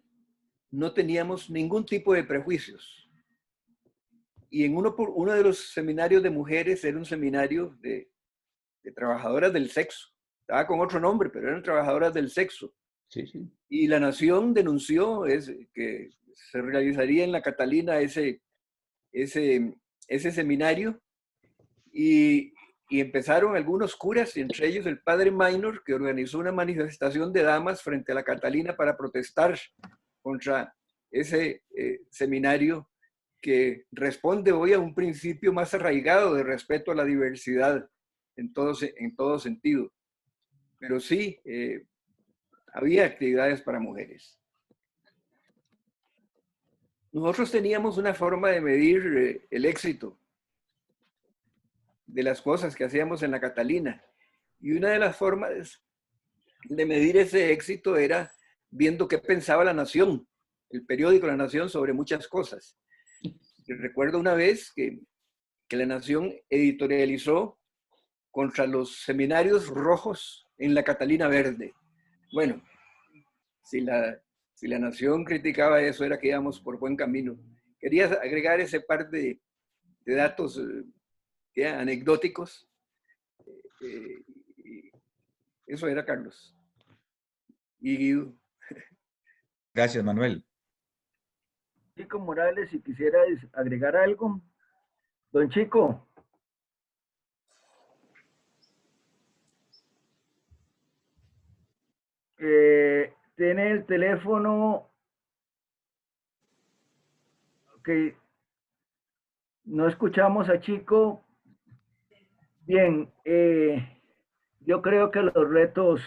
no teníamos ningún tipo de prejuicios. Y en uno de los seminarios de mujeres era un seminario de trabajadoras del sexo. Estaba con otro nombre, pero eran trabajadoras del sexo. Sí, sí. Y la Nación denunció que se realizaría en la Catalina ese seminario y empezaron algunos curas, y entre ellos el padre Minor, que organizó una manifestación de damas frente a la Catalina para protestar contra ese seminario que responde hoy a un principio más arraigado de respeto a la diversidad en todo sentido. Pero sí, había actividades para mujeres. Nosotros teníamos una forma de medir el éxito de las cosas que hacíamos en la Catalina. Y una de las formas de medir ese éxito era viendo qué pensaba La Nación, el periódico La Nación, sobre muchas cosas. Y recuerdo una vez que La Nación editorializó contra los seminarios rojos en la Catalina Verde. Bueno, si la Nación criticaba eso, era que íbamos por buen camino. Quería agregar ese par de datos anecdóticos. Eso era, Carlos. Y Guido. Gracias, Manuel. Chico Morales, si quisiera agregar algo. Don Chico. Tiene el teléfono Ok. No escuchamos a Chico. Bien, yo creo que los retos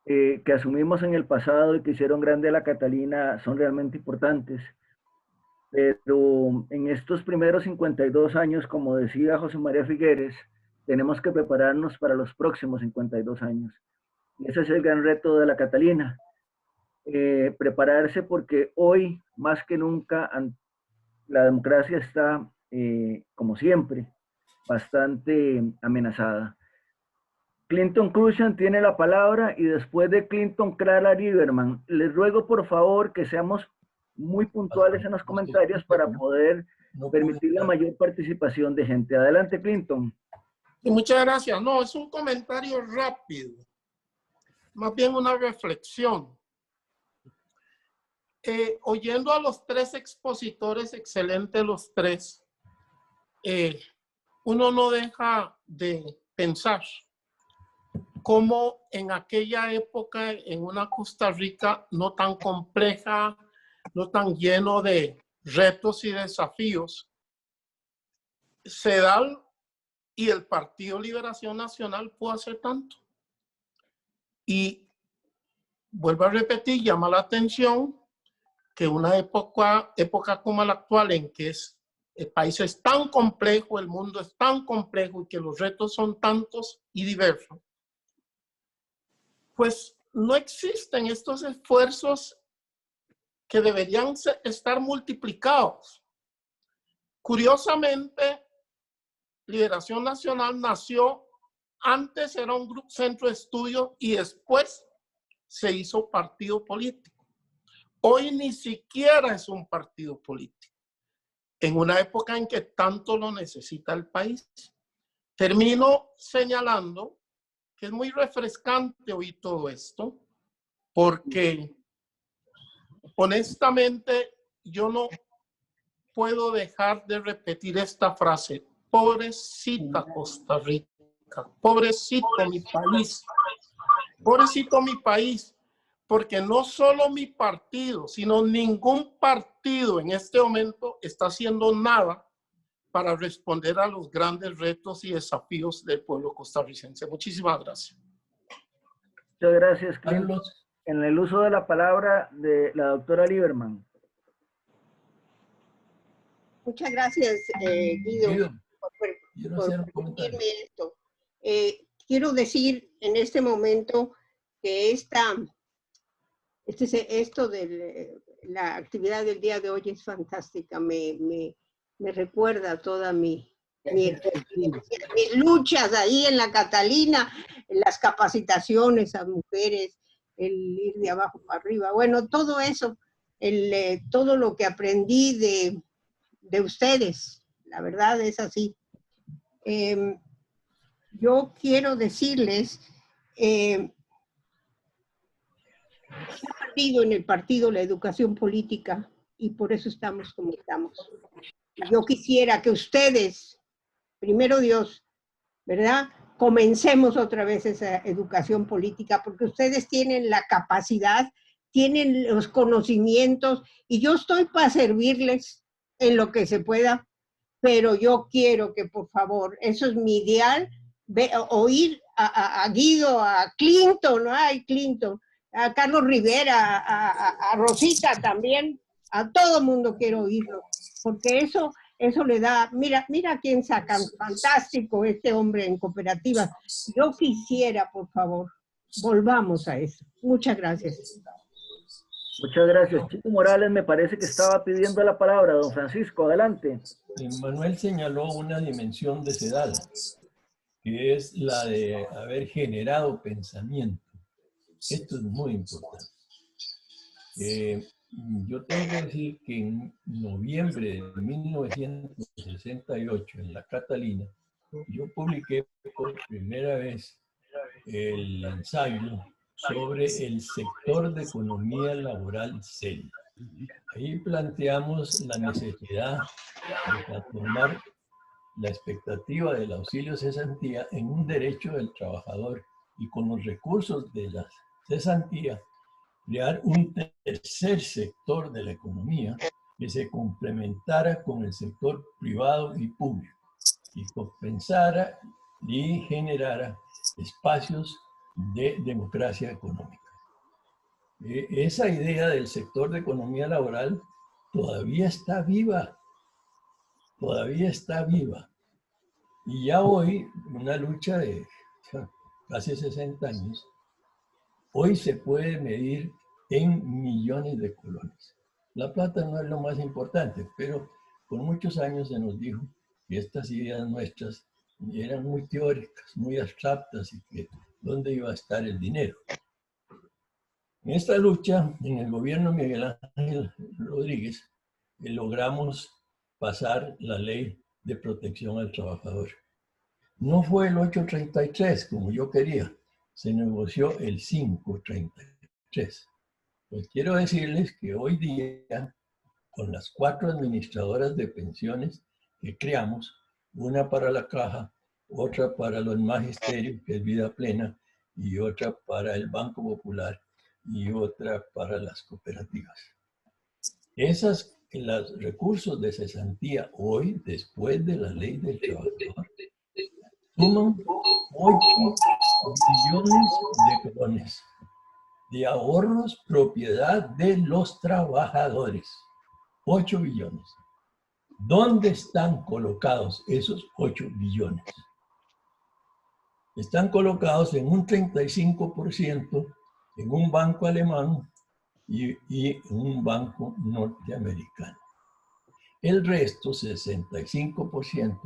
que asumimos en el pasado y que hicieron grande a la Catalina son realmente importantes. Pero en estos primeros 52 años, como decía José María Figueres, tenemos que prepararnos para los próximos 52 años. Y ese es el gran reto de la Catalina. Prepararse porque hoy, más que nunca, la democracia está, como siempre, bastante amenazada. Clinton Cruzan tiene la palabra y después de Clinton, Clara Lieberman. Les ruego por favor que seamos muy puntuales en los comentarios para poder permitir la mayor participación de gente. Adelante, Clinton. Y muchas gracias. No, es un comentario rápido, más bien una reflexión. Oyendo a los tres expositores, excelentes los tres, uno no deja de pensar cómo en aquella época, en una Costa Rica no tan compleja, no tan lleno de retos y desafíos, CEDAL y el Partido Liberación Nacional pudo hacer tanto. Y vuelvo a repetir, llama la atención que una época como la actual, en que el país es tan complejo, el mundo es tan complejo y que los retos son tantos y diversos, pues no existen estos esfuerzos que deberían estar multiplicados. Curiosamente, Liberación Nacional nació, antes era un centro de estudio y después se hizo partido político. Hoy ni siquiera es un partido político, en una época en que tanto lo necesita el país. Termino señalando que es muy refrescante oír todo esto, porque honestamente yo no puedo dejar de repetir esta frase: pobrecita Costa Rica, pobrecito mi país, pobrecito mi país, porque no solo mi partido, sino ningún partido en este momento está haciendo nada para responder a los grandes retos y desafíos del pueblo costarricense. Muchísimas gracias. Muchas gracias, Clinton. En el uso de la palabra de la doctora Lieberman. Muchas gracias, Guido, por permitirme esto. Quiero decir en este momento que esto de la actividad del día de hoy es fantástica. Me recuerda toda mis luchas ahí en la Catalina, las capacitaciones a mujeres, el ir de abajo para arriba. Bueno, todo eso, todo lo que aprendí de ustedes, la verdad es así. Yo quiero decirles, se ha perdido en el partido la educación política y por eso estamos como estamos. Yo quisiera que ustedes, primero Dios, ¿verdad?, comencemos otra vez esa educación política, porque ustedes tienen la capacidad, tienen los conocimientos, y yo estoy para servirles en lo que se pueda, pero yo quiero que, por favor, eso es mi ideal, oír a Guido, a Clinton, ay, Clinton, a Carlos Rivera, a Rosita también, a todo mundo quiero oírlo, porque eso le da, mira quién sacan, fantástico este hombre en cooperativas. Yo quisiera, por favor, volvamos a eso. Muchas gracias. Muchas gracias. Chico Morales me parece que estaba pidiendo la palabra. Don Francisco, adelante. Manuel señaló una dimensión de CEDAL, que es la de haber generado pensamiento. Esto es muy importante. Yo tengo que decir que en noviembre de 1968, en la Catalina, yo publiqué por primera vez el ensayo sobre el sector de economía laboral seria. Ahí planteamos la necesidad de transformar la expectativa del auxilio cesantía en un derecho del trabajador y con los recursos de la cesantía crear un tercer sector de la economía que se complementara con el sector privado y público y compensara y generara espacios de democracia económica. Esa idea del sector de economía laboral todavía está viva, todavía está viva. Y ya hoy, una lucha de casi 60 años, hoy se puede medir en millones de colones. La plata no es lo más importante, pero por muchos años se nos dijo que estas ideas nuestras eran muy teóricas, muy abstractas y que dónde iba a estar el dinero. En esta lucha, en el gobierno de Miguel Ángel Rodríguez, logramos pasar la ley de protección al trabajador. No fue el 833 como yo quería, se negoció el 533. Pues quiero decirles que hoy día, con las 4 administradoras de pensiones que creamos, una para la caja, otra para los magisterios, que es Vida Plena, y otra para el Banco Popular, y otra para las cooperativas. Los recursos de cesantía hoy, después de la ley del trabajador, suman 8 billones de colones de ahorros propiedad de los trabajadores. 8 billones. ¿Dónde están colocados esos 8 billones? Están colocados en un 35% en un banco alemán y en un banco norteamericano. El resto, 65%,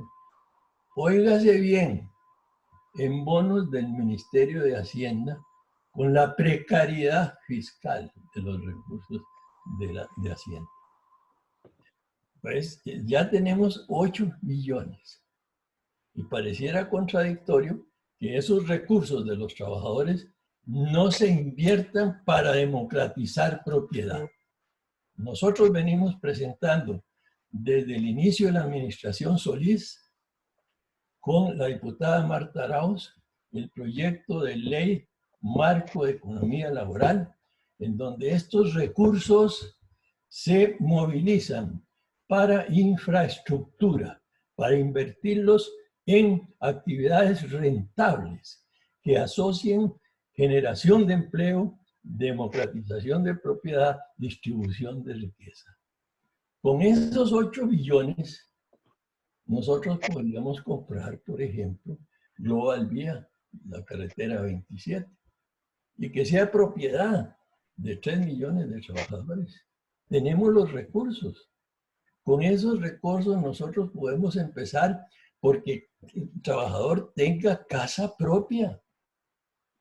óigase bien, en bonos del Ministerio de Hacienda, con la precariedad fiscal de los recursos de Hacienda. Pues ya tenemos 8 billones. Y pareciera contradictorio que esos recursos de los trabajadores no se inviertan para democratizar propiedad. Nosotros venimos presentando desde el inicio de la administración Solís, con la diputada Marta Arauz, el proyecto de ley marco de economía laboral, en donde estos recursos se movilizan para infraestructura, para invertirlos en actividades rentables que asocien generación de empleo, democratización de propiedad, distribución de riqueza. Con esos 8 billones, nosotros podríamos comprar, por ejemplo, Global Vía, la carretera 27, y que sea propiedad de 3 millones de trabajadores. Tenemos los recursos. Con esos recursos nosotros podemos empezar porque el trabajador tenga casa propia.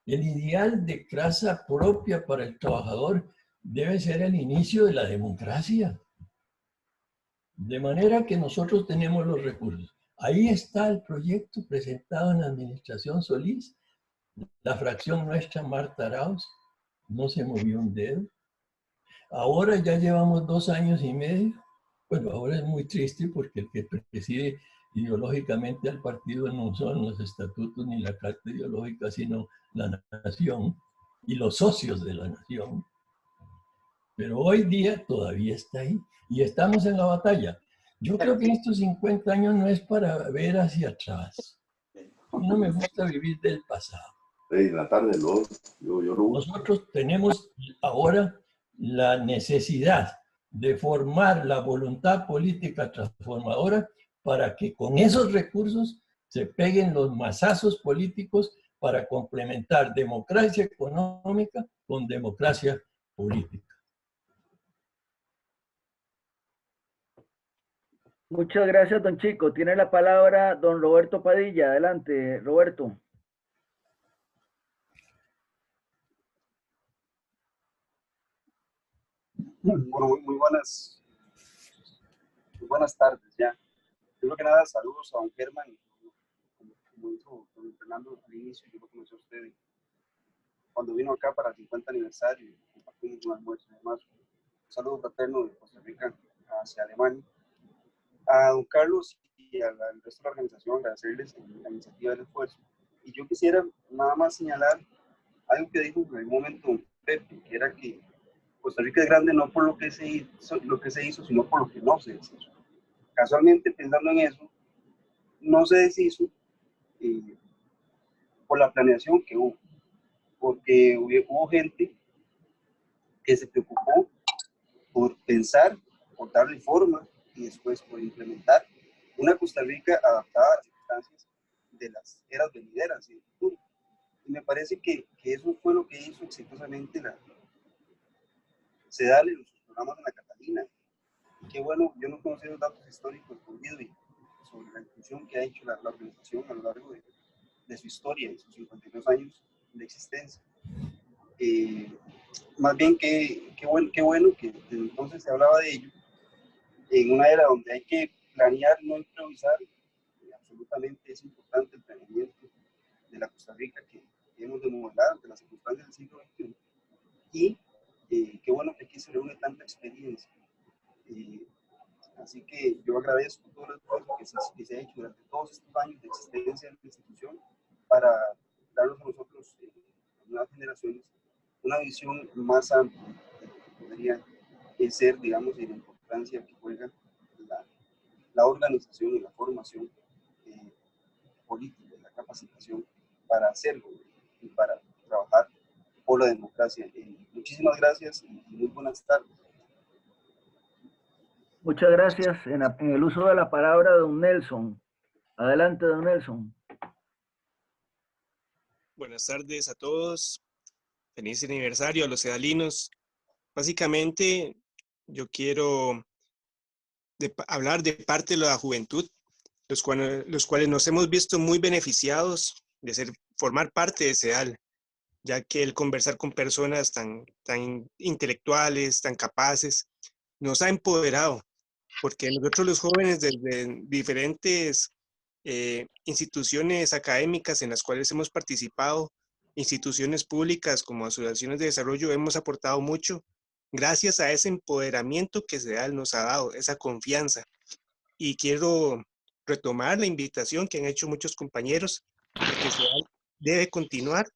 El ideal de casa propia para el trabajador debe ser el inicio de la democracia. De manera que nosotros tenemos los recursos. Ahí está el proyecto presentado en la administración Solís. La fracción nuestra, Marta Arauz, no se movió un dedo. Ahora ya llevamos 2 años y medio. Bueno, ahora es muy triste porque el que preside ideológicamente al partido no son los estatutos ni la carta ideológica, sino la nación y los socios de la nación. Pero hoy día todavía está ahí y estamos en la batalla. Yo creo que estos 50 años no es para ver hacia atrás. No me gusta vivir del pasado. La tarde Nosotros tenemos ahora la necesidad de formar la voluntad política transformadora para que con esos recursos se peguen los mazazos políticos para complementar democracia económica con democracia política. Muchas gracias, don Chico. Tiene la palabra don Roberto Padilla. Adelante, Roberto. Bueno, muy buenas tardes ya. Primero que nada, saludos a don Germán. Como dijo don Fernando al inicio, yo lo conocí a usted cuando vino acá para el 50 aniversario y compartimos un almuerzo. Además, un saludo fraterno de Costa Rica hacia Alemania. A don Carlos y al resto de la organización, agradecerles la iniciativa del esfuerzo. Y yo quisiera nada más señalar algo que dijo en algún momento don Pepe, que era que Costa Rica es grande no por lo que se hizo, sino por lo que no se deshizo. Casualmente, pensando en eso, no se deshizo por la planeación que hubo, porque hubo gente que se preocupó por pensar, por darle forma y después por implementar una Costa Rica adaptada a las circunstancias de las eras venideras y del futuro. Y me parece que eso fue lo que hizo exitosamente CEDAL en sus programas de la Catalina. Y qué bueno, yo no conocía los datos históricos con Guido sobre la inclusión que ha hecho la organización a lo largo de su historia, de sus 52 años de existencia. Más bien, qué bueno que desde entonces se hablaba de ello, en una era donde hay que planear, no improvisar. Absolutamente es importante el planeamiento de la Costa Rica que hemos de modelar ante las circunstancias del siglo XXI. Y qué bueno que aquí se reúne tanta experiencia. Así que yo agradezco todo el esfuerzo que se ha hecho durante todos estos años de existencia de la institución para darnos a nosotros, las nuevas generaciones, una visión más amplia de lo que podría ser, digamos, y la importancia que juega la organización y la formación política, la capacitación para hacerlo y para trabajar por la democracia. Muchísimas gracias y muy buenas tardes. Muchas gracias. En el uso de la palabra, don Nelson. Adelante, don Nelson. Buenas tardes a todos. Feliz aniversario a los cedalinos. Básicamente, yo quiero hablar de parte de la juventud, los cuales nos hemos visto muy beneficiados de formar parte de CEDAL, ya que el conversar con personas tan intelectuales, tan capaces, nos ha empoderado, porque nosotros los jóvenes desde diferentes instituciones académicas en las cuales hemos participado, instituciones públicas como asociaciones de desarrollo, hemos aportado mucho gracias a ese empoderamiento que CEDAL nos ha dado, esa confianza. Y quiero retomar la invitación que han hecho muchos compañeros de que CEDAL debe continuar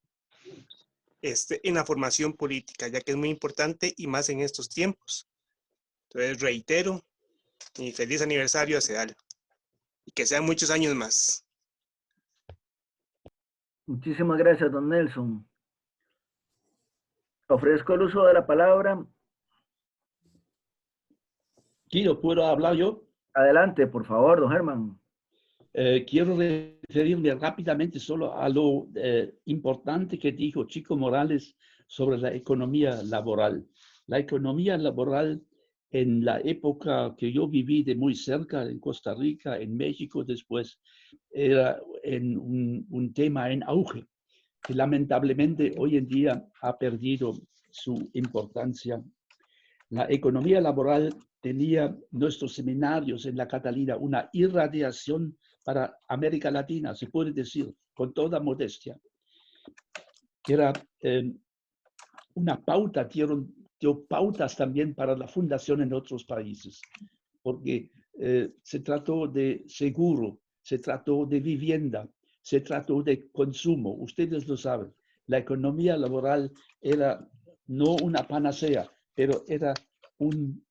en la formación política, ya que es muy importante y más en estos tiempos. Entonces reitero, y feliz aniversario a CEDAL. Y que sean muchos años más. Muchísimas gracias, don Nelson. Ofrezco el uso de la palabra. Guido, ¿puedo hablar yo? Adelante, por favor, don Germán. Quiero referirme rápidamente solo a lo importante que dijo Chico Morales sobre la economía laboral. La economía laboral en la época que yo viví de muy cerca, en Costa Rica, en México después, era un tema en auge, que lamentablemente hoy en día ha perdido su importancia. La economía laboral tenía nuestros seminarios en la Catalina una irradiación para América Latina, se puede decir, con toda modestia. Era una pauta, dio pautas también para la fundación en otros países, porque se trató de seguro, se trató de vivienda, se trató de consumo. Ustedes lo saben, la economía laboral era no una panacea, pero era un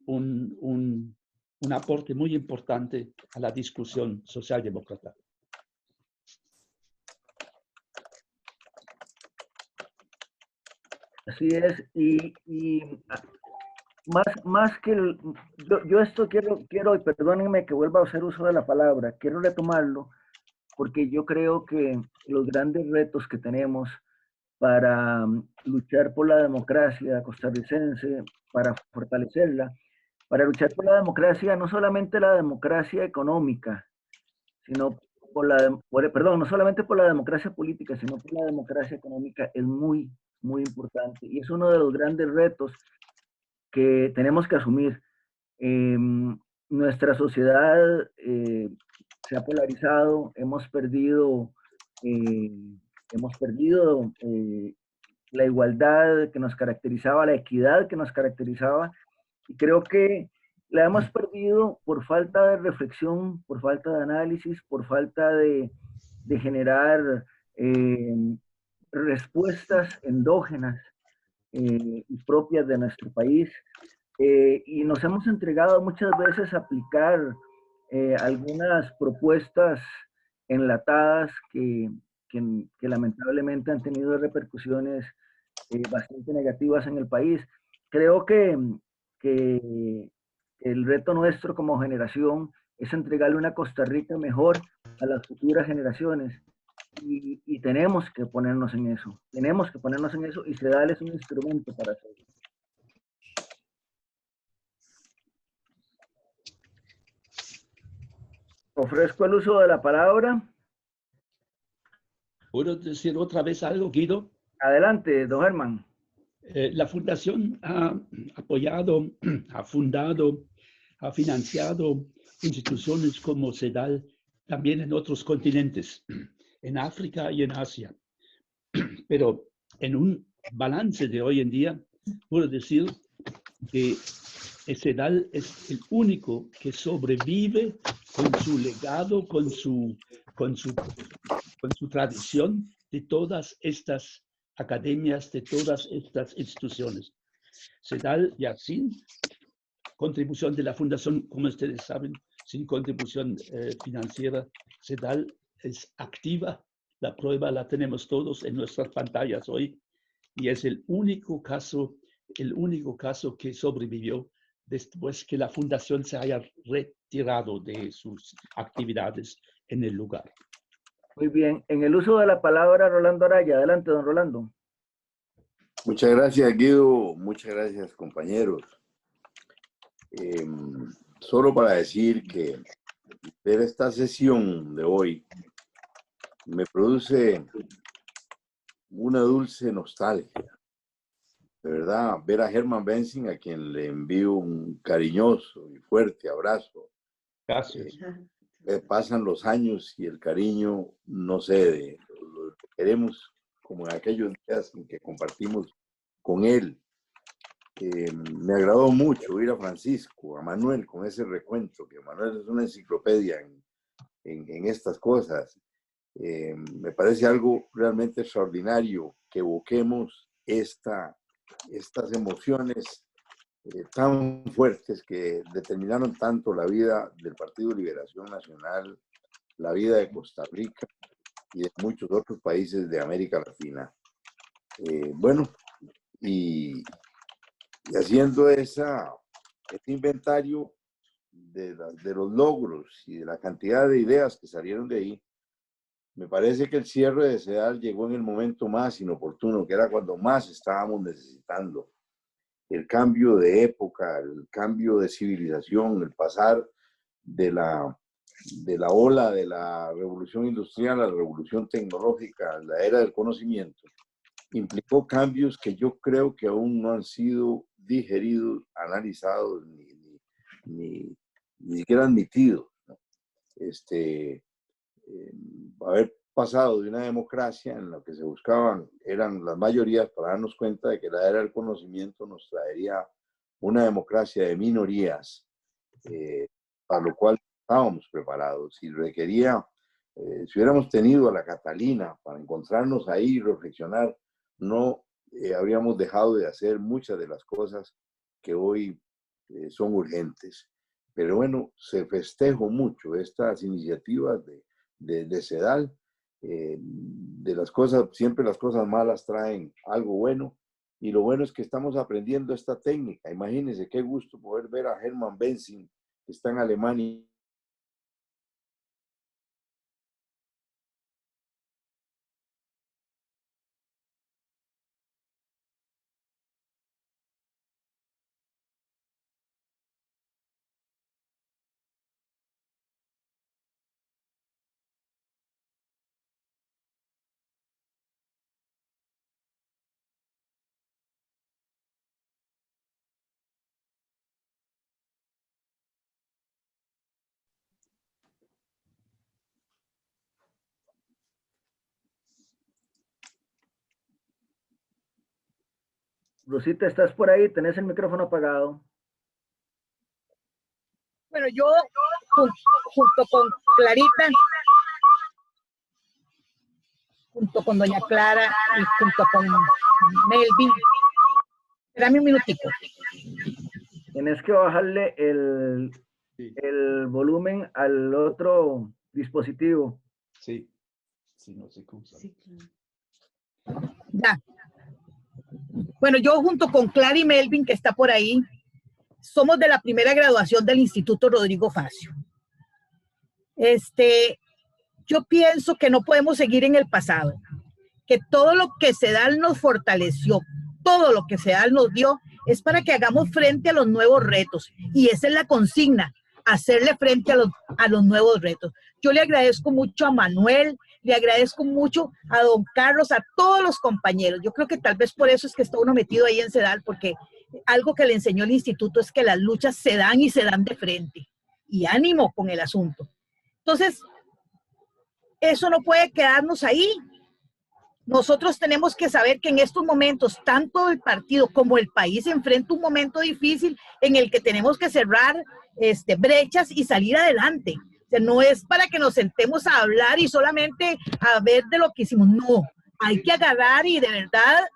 aporte muy importante a la discusión socialdemócrata. Así es, y más que yo esto quiero, y perdónenme que vuelva a hacer uso de la palabra, quiero retomarlo, porque yo creo que los grandes retos que tenemos para luchar por la democracia costarricense, para fortalecerla, para luchar por la democracia, no solamente la democracia económica, sino no solamente por la democracia política, sino por la democracia económica, es muy, muy importante. Y es uno de los grandes retos que tenemos que asumir. Nuestra sociedad se ha polarizado, hemos perdido la igualdad que nos caracterizaba, la equidad que nos caracterizaba, y creo que la hemos perdido por falta de reflexión, por falta de análisis, por falta de generar respuestas endógenas y propias de nuestro país. Y nos hemos entregado muchas veces a aplicar algunas propuestas enlatadas que lamentablemente han tenido repercusiones bastante negativas en el país. Creo que el reto nuestro como generación es entregarle una Costa Rica mejor a las futuras generaciones. Y tenemos que ponernos en eso. Tenemos que ponernos en eso y CEDAL es un instrumento para hacerlo. Ofrezco el uso de la palabra. ¿Puedo decir otra vez algo, Guido? Adelante, don Germán. La Fundación ha apoyado, ha fundado, ha financiado instituciones como CEDAL también en otros continentes, en África y en Asia. Pero en un balance de hoy en día, puedo decir que CEDAL es el único que sobrevive con su legado, con su tradición de todas estas academias, de todas estas instituciones. CEDAL ya sin contribución de la Fundación, como ustedes saben, sin contribución financiera, CEDAL es activa. La prueba la tenemos todos en nuestras pantallas hoy y es el único caso que sobrevivió después que la Fundación se haya retirado de sus actividades en el lugar. Muy bien. En el uso de la palabra, Rolando Araya. Adelante, don Rolando. Muchas gracias, Guido. Muchas gracias, compañeros. Solo para decir que ver esta sesión de hoy me produce una dulce nostalgia. De verdad, ver a Herman Benzing, a quien le envío un cariñoso y fuerte abrazo. Gracias. Pasan los años y el cariño no cede. Lo queremos como en aquellos días en que compartimos con él. Me agradó mucho oír a Francisco, a Manuel, con ese recuento, que Manuel es una enciclopedia en estas cosas. Me parece algo realmente extraordinario que evoquemos estas emociones tan fuertes que determinaron tanto la vida del Partido de Liberación Nacional, la vida de Costa Rica y de muchos otros países de América Latina. Bueno, y haciendo este inventario de los logros y de la cantidad de ideas que salieron de ahí, me parece que el cierre de CEDAL llegó en el momento más inoportuno, que era cuando más estábamos necesitando el cambio de época, el cambio de civilización, el pasar de la ola de la revolución industrial a la revolución tecnológica, la era del conocimiento, implicó cambios que yo creo que aún no han sido digeridos, analizados, ni siquiera admitidos, ¿no? Haber pasado de una democracia en la que se buscaban, eran las mayorías, para darnos cuenta de que la era del conocimiento nos traería una democracia de minorías, para lo cual estábamos preparados. Y requería, si hubiéramos tenido a la Catalina para encontrarnos ahí y reflexionar, no habríamos dejado de hacer muchas de las cosas que hoy son urgentes. Pero bueno, se festejó mucho estas iniciativas de CEDAL. De las cosas, siempre las cosas malas traen algo bueno, y lo bueno es que estamos aprendiendo esta técnica. Imagínense qué gusto poder ver a Herman Benzing, que está en Alemania. Rosita, ¿estás por ahí? Tenés el micrófono apagado. Bueno, yo junto con Clarita, junto con doña Clara y junto con Melvin, Espérame un minutico. Tienes que bajarle el volumen al otro dispositivo. Sí, sí, no se escucha. Ya. Bueno, yo junto con Clara y Melvin, que está por ahí, somos de la primera graduación del Instituto Rodrigo Facio. Yo pienso que no podemos seguir en el pasado, que todo lo que CEDAL nos fortaleció, todo lo que CEDAL nos dio, es para que hagamos frente a los nuevos retos. Y esa es la consigna, hacerle frente a los nuevos retos. Yo le agradezco mucho a Manuel, le agradezco mucho a don Carlos, a todos los compañeros. Yo creo que tal vez por eso es que está uno metido ahí en CEDAL, porque algo que le enseñó el instituto es que las luchas se dan y se dan de frente. Y ánimo con el asunto. Entonces, eso no puede quedarnos ahí. Nosotros tenemos que saber que en estos momentos, tanto el partido como el país enfrenta un momento difícil en el que tenemos que cerrar brechas y salir adelante. O sea, no es para que nos sentemos a hablar y solamente a ver de lo que hicimos. No, hay que agarrar y de verdad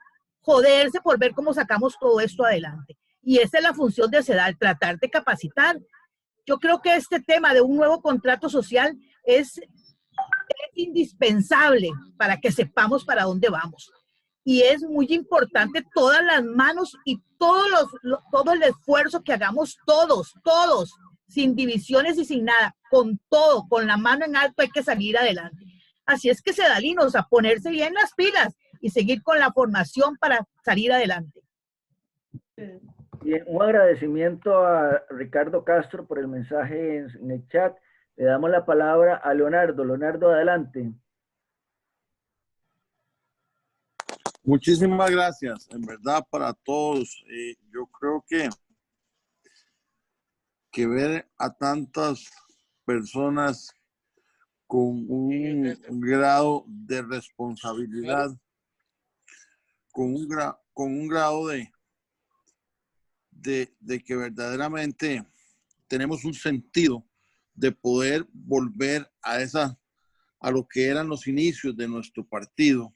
joderse por ver cómo sacamos todo esto adelante. Y esa es la función de CEDAL, tratar de capacitar. Yo creo que este tema de un nuevo contrato social es indispensable para que sepamos para dónde vamos. Y es muy importante todas las manos y todo el esfuerzo que hagamos todos, sin divisiones y sin nada, con todo, con la mano en alto hay que salir adelante. Así es que sedalinos, a ponerse bien las pilas y seguir con la formación para salir adelante. Bien, un agradecimiento a Ricardo Castro por el mensaje en el chat. Le damos la palabra a Leonardo. Leonardo, adelante. Muchísimas gracias, en verdad, para todos. Yo creo que ver a tantas personas con un grado de responsabilidad, con un grado de que verdaderamente tenemos un sentido de poder volver a lo que eran los inicios de nuestro partido,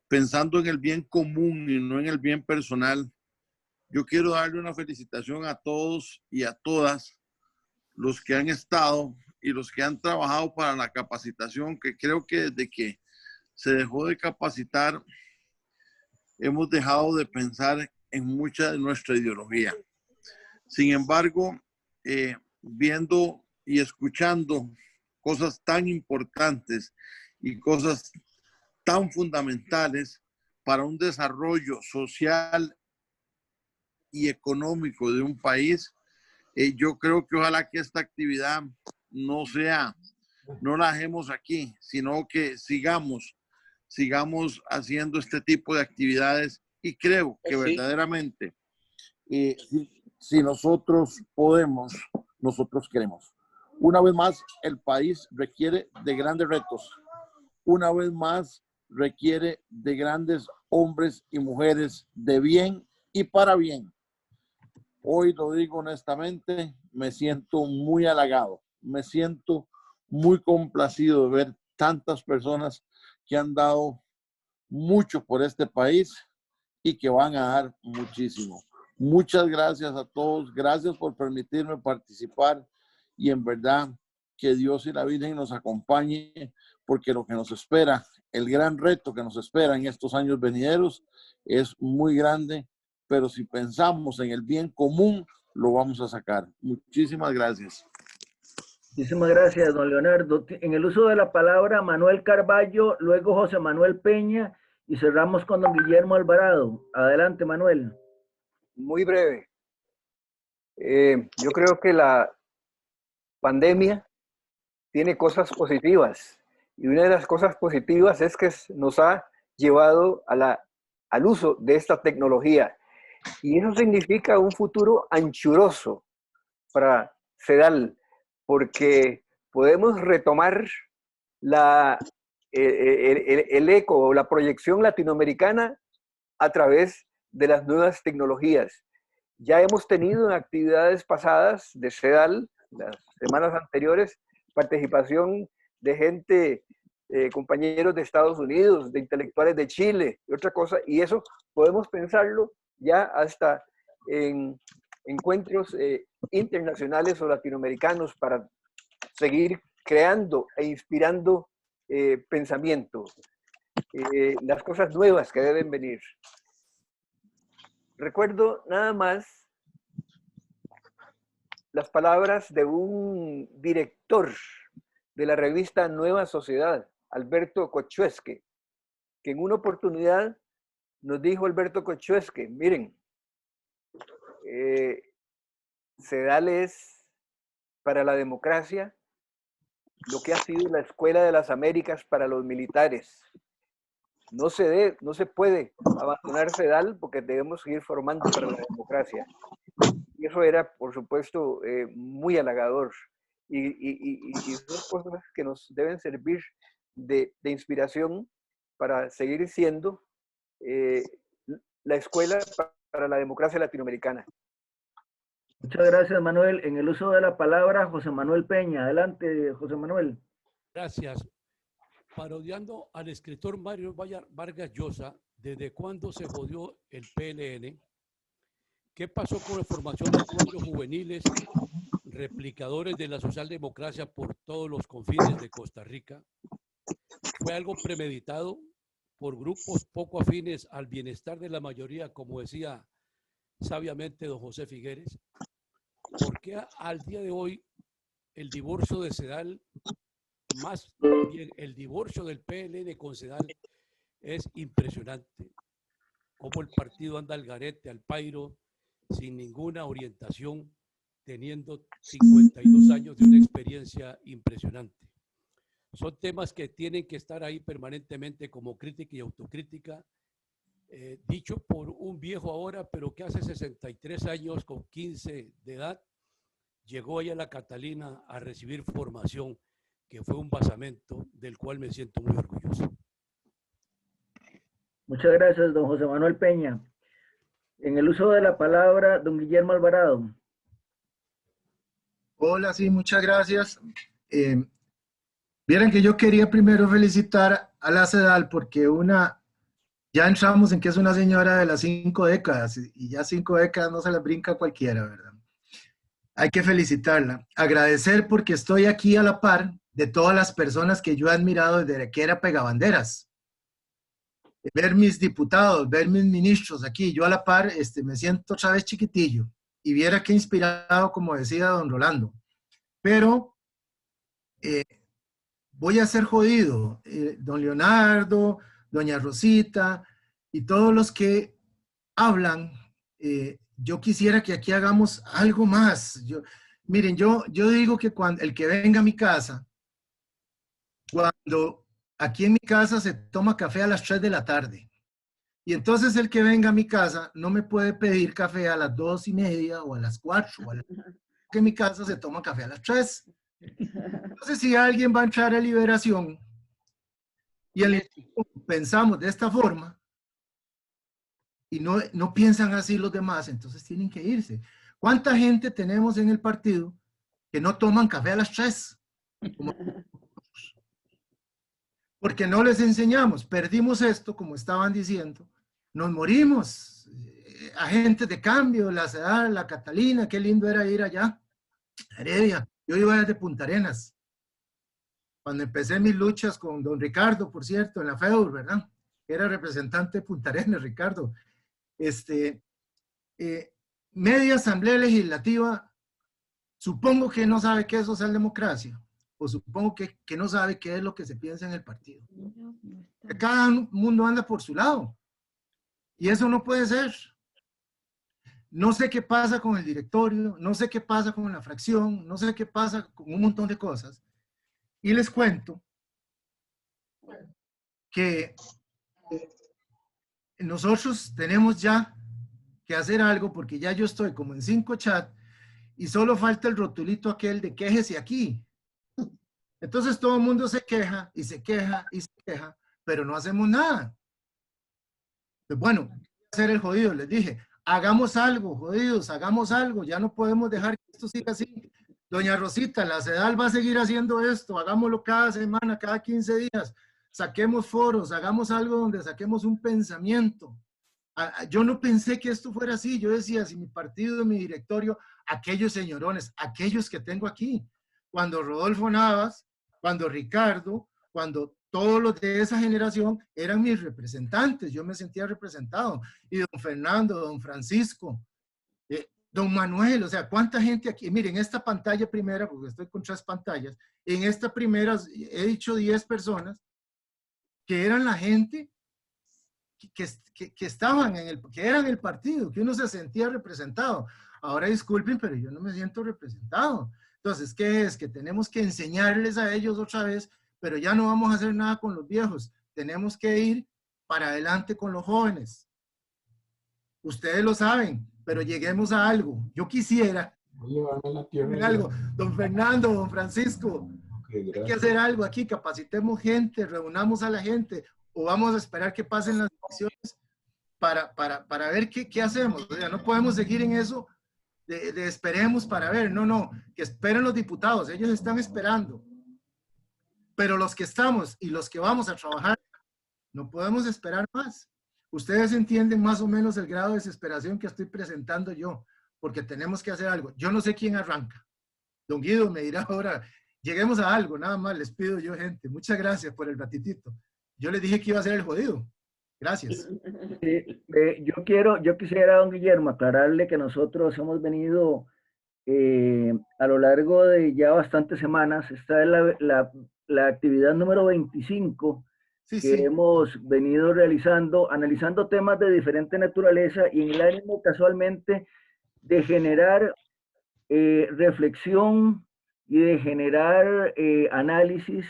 pensando en el bien común y no en el bien personal. Yo quiero darle una felicitación a todos y a todas los que han estado y los que han trabajado para la capacitación, que creo que desde que se dejó de capacitar, hemos dejado de pensar en mucha de nuestra ideología. Sin embargo, viendo y escuchando cosas tan importantes y cosas tan fundamentales para un desarrollo social y económico de un país, yo creo que ojalá que esta actividad no la dejemos aquí, sino que sigamos haciendo este tipo de actividades, y creo que verdaderamente si nosotros podemos, nosotros queremos. Una vez más, el país requiere de grandes retos. Una vez más, requiere de grandes hombres y mujeres de bien y para bien. Hoy lo digo honestamente, me siento muy halagado, me siento muy complacido de ver tantas personas que han dado mucho por este país y que van a dar muchísimo. Muchas gracias a todos, gracias por permitirme participar, y en verdad que Dios y la Virgen nos acompañe, porque lo que nos espera, el gran reto que nos espera en estos años venideros es muy grande, pero si pensamos en el bien común, lo vamos a sacar. Muchísimas gracias. Muchísimas gracias, don Leonardo. En el uso de la palabra, Manuel Carballo, luego José Manuel Peña, y cerramos con don Guillermo Alvarado. Adelante, Manuel. Muy breve. Yo creo que la pandemia tiene cosas positivas, y una de las cosas positivas es que nos ha llevado al uso de esta tecnología, y eso significa un futuro anchuroso para CEDAL, porque podemos retomar el eco o la proyección latinoamericana a través de las nuevas tecnologías. Ya hemos tenido en actividades pasadas de CEDAL, las semanas anteriores, participación de gente, compañeros de Estados Unidos, de intelectuales de Chile y otra cosa, y eso podemos pensarlo ya hasta en encuentros internacionales o latinoamericanos para seguir creando e inspirando pensamiento, las cosas nuevas que deben venir. Recuerdo nada más las palabras de un director de la revista Nueva Sociedad, Alberto Kochueske, que en una oportunidad nos dijo Alberto Kochueske, miren, CEDAL es para la democracia lo que ha sido la Escuela de las Américas para los militares. No se puede abandonar CEDAL porque debemos seguir formando para la democracia. Y eso era, por supuesto, muy halagador. Y son cosas que nos deben servir de inspiración para seguir siendo la escuela para la democracia latinoamericana. Muchas gracias, Manuel. En el uso de la palabra, José Manuel Peña. Adelante, José Manuel. Gracias. Parodiando al escritor Mario Vargas Llosa, ¿desde cuándo se jodió el PLN? ¿Qué pasó con la formación de cuadros juveniles, replicadores de la socialdemocracia por todos los confines de Costa Rica? ¿Fue algo premeditado por grupos poco afines al bienestar de la mayoría, como decía sabiamente don José Figueres? ¿Por qué al día de hoy el divorcio de CEDAL, más bien el divorcio del PLN con CEDAL, es impresionante? Cómo el partido anda al garete, al pairo, sin ninguna orientación, teniendo 52 años de una experiencia impresionante. Son temas que tienen que estar ahí permanentemente como crítica y autocrítica, dicho por un viejo ahora, pero que hace 63 años, con 15 de edad, llegó allá a la Catalina a recibir formación, que fue un basamento del cual me siento muy orgulloso. Muchas gracias, don José Manuel Peña. En el uso de la palabra, don Guillermo Alvarado. Hola, sí, muchas gracias. Vieran que yo quería primero felicitar a la CEDAL porque ya entramos en que es una señora de las 5 décadas y ya 5 décadas no se las brinca cualquiera, ¿verdad? Hay que felicitarla. Agradecer porque estoy aquí a la par de todas las personas que yo he admirado desde que era pegabanderas. Ver mis diputados, ver mis ministros aquí, yo a la par me siento otra vez chiquitillo. Y viera qué inspirado, como decía don Rolando. Pero voy a ser jodido. Don Leonardo, doña Rosita y todos los que hablan, yo quisiera que aquí hagamos algo más. Miren, yo digo que cuando el que venga a mi casa, cuando aquí en mi casa se toma café a las 3 de la tarde, y entonces el que venga a mi casa no me puede pedir café a las 2:30 o a las 4, que en mi casa se toma café a las 3. Entonces, si alguien va a entrar a Liberación y pensamos de esta forma y no piensan así los demás, entonces tienen que irse. ¿Cuánta gente tenemos en el partido que no toman café a las 3? Porque no les enseñamos, perdimos esto, como estaban diciendo, nos morimos. Agentes de cambio, la CEDAL, la Catalina, qué lindo era ir allá. Heredia, yo iba desde Punta Arenas. Cuando empecé mis luchas con don Ricardo, por cierto, en la FEUR, ¿verdad? Era representante de Punta Arenas, Ricardo. Media asamblea legislativa, supongo que no sabe qué es socialdemocracia, o supongo que no sabe qué es lo que se piensa en el partido. Cada mundo anda por su lado, y eso no puede ser. No sé qué pasa con el directorio, no sé qué pasa con la fracción, no sé qué pasa con un montón de cosas. Y les cuento que nosotros tenemos ya que hacer algo porque ya yo estoy como en 5 chats y solo falta el rotulito aquel de quéjese aquí. Entonces todo el mundo se queja y se queja y se queja, pero no hacemos nada. Pues bueno, hacer el jodido, les dije, hagamos algo, jodidos, hagamos algo, ya no podemos dejar que esto siga así. Doña Rosita, la CEDAL va a seguir haciendo esto, hagámoslo cada semana, cada 15 días, saquemos foros, hagamos algo donde saquemos un pensamiento, Yo no pensé que esto fuera así. Yo decía, si mi partido, mi directorio, aquellos señorones, aquellos que tengo aquí, cuando Rodolfo Navas, cuando Ricardo, cuando todos los de esa generación eran mis representantes, yo me sentía representado. Y don Fernando, don Francisco, don Manuel, o sea, ¿cuánta gente aquí? Miren, esta pantalla primera, porque estoy con 3 pantallas, en esta primera he dicho 10 personas que eran la gente que estaban que eran el partido, que uno se sentía representado. Ahora disculpen, pero yo no me siento representado. Entonces, ¿qué es? Que tenemos que enseñarles a ellos otra vez, pero ya no vamos a hacer nada con los viejos. Tenemos que ir para adelante con los jóvenes. Ustedes lo saben, pero lleguemos a algo. Yo quisiera algo. Don Fernando, don Francisco, hay que hacer algo aquí, capacitemos gente, reunamos a la gente, o vamos a esperar que pasen las elecciones para ver qué hacemos. O sea, no podemos seguir en eso de esperemos para ver. No, que esperen los diputados, ellos están esperando. Pero los que estamos y los que vamos a trabajar, no podemos esperar más. Ustedes entienden más o menos el grado de desesperación que estoy presentando yo, porque tenemos que hacer algo. Yo no sé quién arranca. Don Guido me dirá ahora, lleguemos a algo, nada más les pido yo, gente. Muchas gracias por el ratitito. Yo les dije que iba a ser el jodido. Gracias. Yo quisiera, don Guillermo, aclararle que nosotros hemos venido a lo largo de ya bastantes semanas. Esta es la actividad número 25 que hemos venido realizando, analizando temas de diferente naturaleza y en el ánimo casualmente de generar reflexión y de generar análisis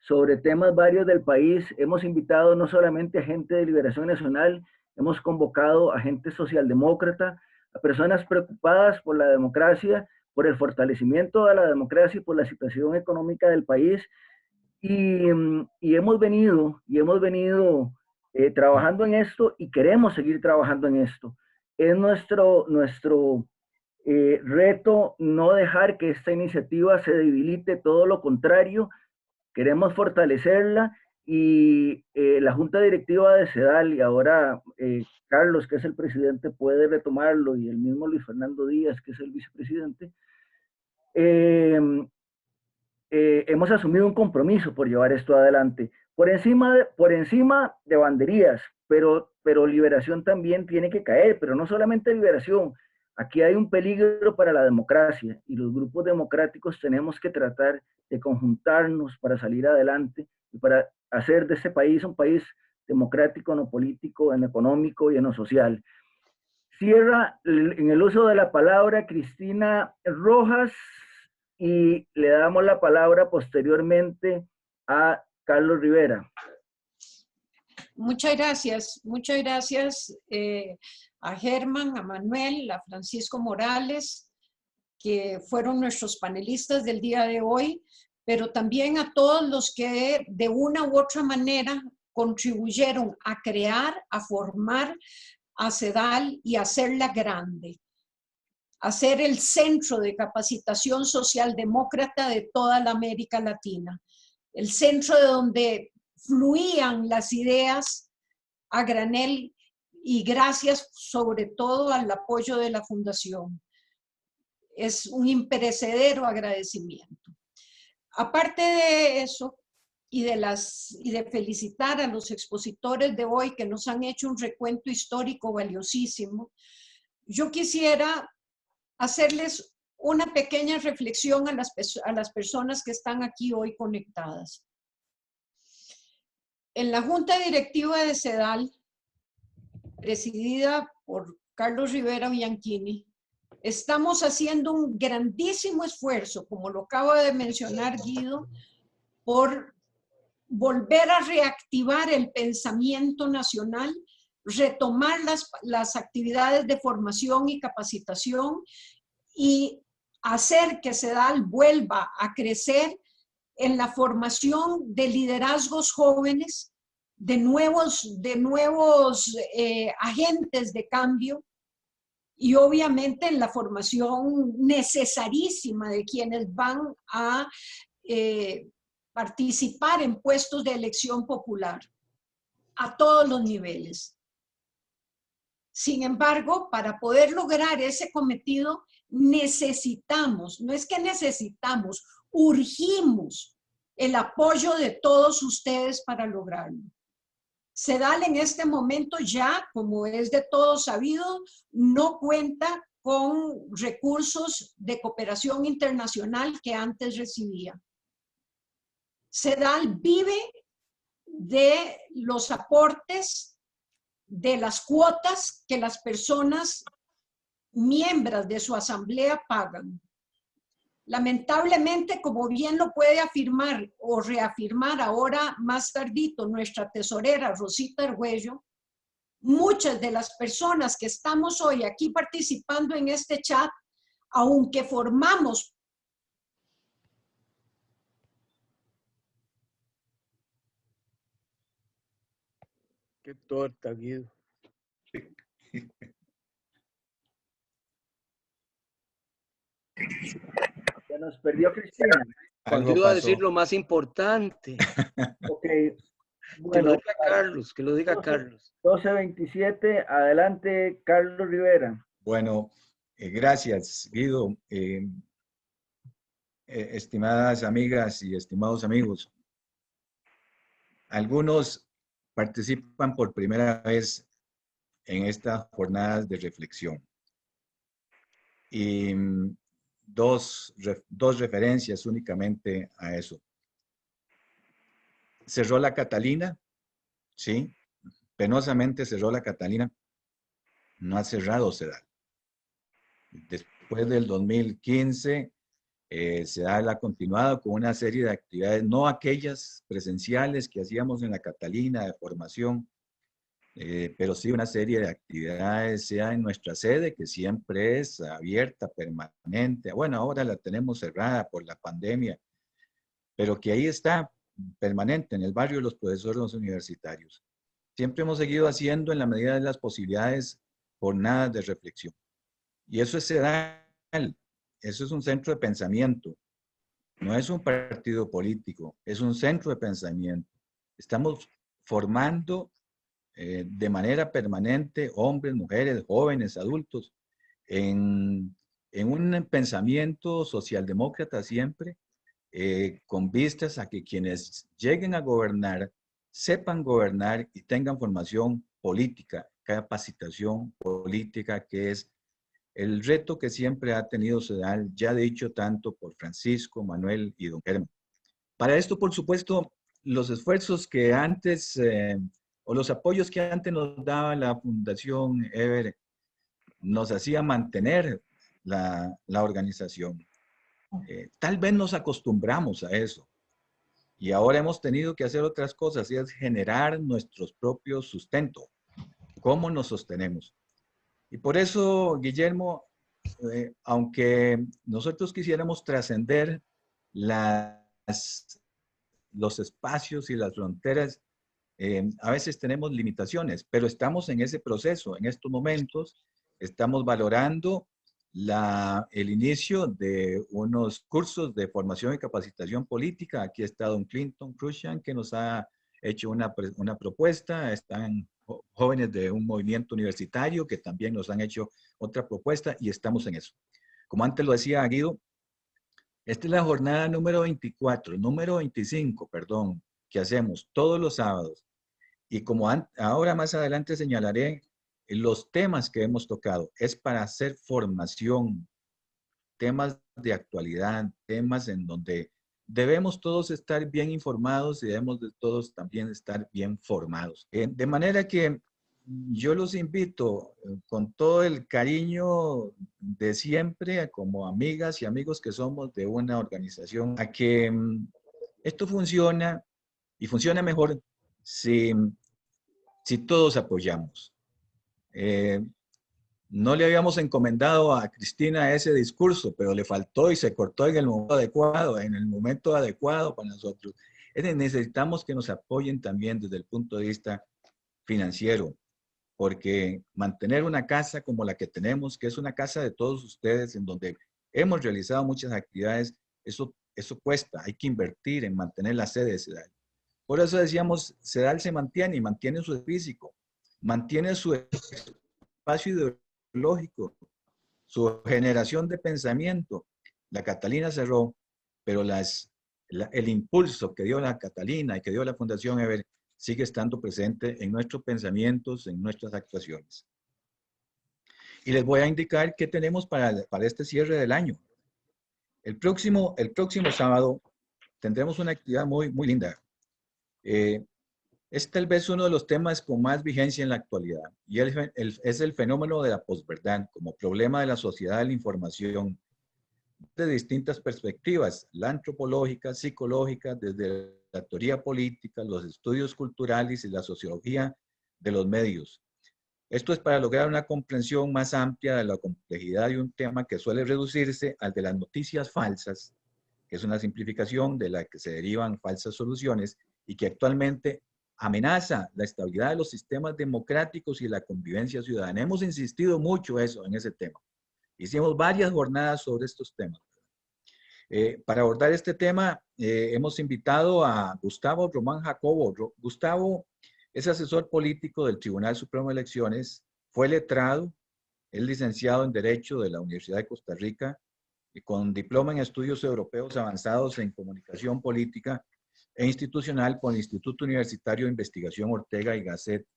sobre temas varios del país. Hemos invitado no solamente a gente de Liberación Nacional, hemos convocado a gente socialdemócrata, a personas preocupadas por la democracia, por el fortalecimiento de la democracia y por la situación económica del país. Y hemos venido trabajando en esto y queremos seguir trabajando en esto. Es nuestro reto no dejar que esta iniciativa se debilite, todo lo contrario, queremos fortalecerla y la Junta Directiva de CEDAL y ahora Carlos, que es el presidente, puede retomarlo y el mismo Luis Fernando Díaz, que es el vicepresidente, hemos asumido un compromiso por llevar esto adelante, por encima de banderías, pero Liberación también tiene que caer, pero no solamente Liberación. Aquí hay un peligro para la democracia y los grupos democráticos tenemos que tratar de conjuntarnos para salir adelante y para hacer de este país un país democrático en lo político, en lo económico y en lo social. Cierra en el uso de la palabra Cristina Rojas y le damos la palabra posteriormente a Carlos Rivera. Muchas gracias a Germán, a Manuel, a Francisco Morales, que fueron nuestros panelistas del día de hoy, pero también a todos los que de una u otra manera contribuyeron a crear, a formar a CEDAL y a hacerla grande, a ser el centro de capacitación socialdemócrata de toda la América Latina, el centro de donde fluían las ideas a granel y gracias sobre todo al apoyo de la Fundación. Es un imperecedero agradecimiento. Aparte de eso, y de felicitar a los expositores de hoy que nos han hecho un recuento histórico valiosísimo, yo quisiera hacerles una pequeña reflexión a las personas que están aquí hoy conectadas. En la Junta Directiva de CEDAL, presidida por Carlos Rivera Bianchini, estamos haciendo un grandísimo esfuerzo, como lo acaba de mencionar Guido, por volver a reactivar el pensamiento nacional, retomar las actividades de formación y capacitación y hacer que CEDAL vuelva a crecer en la formación de liderazgos jóvenes, de nuevos agentes de cambio y obviamente en la formación necesarísima de quienes van a participar en puestos de elección popular a todos los niveles. Sin embargo, para poder lograr ese cometido, necesitamos, no es que necesitamos, urgimos el apoyo de todos ustedes para lograrlo. CEDAL en este momento ya, como es de todos sabido, no cuenta con recursos de cooperación internacional que antes recibía. CEDAL vive de los aportes, de las cuotas que las personas miembros de su asamblea pagan. Lamentablemente, como bien lo puede afirmar o reafirmar ahora más tardito nuestra tesorera Rosita Argüello, muchas de las personas que estamos hoy aquí participando en este chat, aunque formamos Qué torta, Guido. Se nos perdió Cristina. Cuando iba a decir lo más importante. Ok. Bueno, que lo diga Carlos, que lo diga Carlos. 12:27, adelante, Carlos Rivera. Bueno, gracias, Guido. Estimadas amigas y estimados amigos, algunos participan por primera vez en estas jornadas de reflexión. Y dos referencias únicamente a eso. Cerró la Catalina, sí, penosamente cerró la Catalina, no ha cerrado CEDAL. Después del 2015, CEDAL ha continuado con una serie de actividades, no aquellas presenciales que hacíamos en la Catalina de formación, pero sí una serie de actividades, sea en nuestra sede, que siempre es abierta, permanente. Bueno, ahora la tenemos cerrada por la pandemia, pero que ahí está, permanente, en el barrio de los profesores universitarios. Siempre hemos seguido haciendo, en la medida de las posibilidades, jornadas de reflexión. Y eso es CEDAL, eso es un centro de pensamiento. No es un partido político, es un centro de pensamiento. Estamos formando de manera permanente hombres, mujeres, jóvenes, adultos, en un pensamiento socialdemócrata siempre, con vistas a que quienes lleguen a gobernar, sepan gobernar y tengan formación política, capacitación política, que es el reto que siempre ha tenido CEDAL, ya dicho tanto por Francisco, Manuel y don Germán. Para esto, por supuesto, los esfuerzos que antes, o los apoyos que antes nos daba la Fundación Ever, nos hacía mantener la organización. Tal vez nos acostumbramos a eso y ahora hemos tenido que hacer otras cosas, y es generar nuestros propios sustentos. ¿Cómo nos sostenemos? Y por eso, Guillermo, aunque nosotros quisiéramos trascender los espacios y las fronteras, a veces tenemos limitaciones, pero estamos en ese proceso. En estos momentos estamos valorando el inicio de unos cursos de formación y capacitación política. Aquí está don Clinton Cruzan, que nos ha hecho una propuesta. Están jóvenes de un movimiento universitario que también nos han hecho otra propuesta y estamos en eso. Como antes lo decía Guido, esta es la jornada número 25, perdón, que hacemos todos los sábados. Y como ahora más adelante señalaré, los temas que hemos tocado es para hacer formación, temas de actualidad, temas en donde debemos todos estar bien informados y debemos de todos también estar bien formados. De manera que yo los invito con todo el cariño de siempre, como amigas y amigos que somos de una organización, a que esto funciona y funciona mejor si todos apoyamos. No le habíamos encomendado a Cristina ese discurso, pero le faltó y se cortó en el momento adecuado para nosotros. Necesitamos que nos apoyen también desde el punto de vista financiero, porque mantener una casa como la que tenemos, que es una casa de todos ustedes, en donde hemos realizado muchas actividades, eso cuesta. Hay que invertir en mantener la sede de CEDAL. Por eso decíamos, CEDAL se mantiene y mantiene su físico, mantiene su espacio ideológico, su generación de pensamiento. La Catalina cerró, pero el impulso que dio la Catalina y que dio la Fundación Eber sigue estando presente en nuestros pensamientos, en nuestras actuaciones. Y les voy a indicar qué tenemos para este cierre del año. El próximo sábado tendremos una actividad muy linda. Es tal vez uno de los temas con más vigencia en la actualidad, y es el fenómeno de la posverdad como problema de la sociedad de la información de distintas perspectivas, la antropológica, psicológica, desde la teoría política, los estudios culturales y la sociología de los medios. Esto es para lograr una comprensión más amplia de la complejidad de un tema que suele reducirse al de las noticias falsas, que es una simplificación de la que se derivan falsas soluciones y que actualmente amenaza la estabilidad de los sistemas democráticos y la convivencia ciudadana. Hemos insistido mucho en ese tema. Hicimos varias jornadas sobre estos temas. Para abordar este tema, hemos invitado a Gustavo Román Jacobo. Gustavo es asesor político del Tribunal Supremo de Elecciones, fue letrado, es licenciado en Derecho de la Universidad de Costa Rica, y con diploma en Estudios Europeos Avanzados en Comunicación Política e Institucional por el Instituto Universitario de Investigación Ortega y Gasset,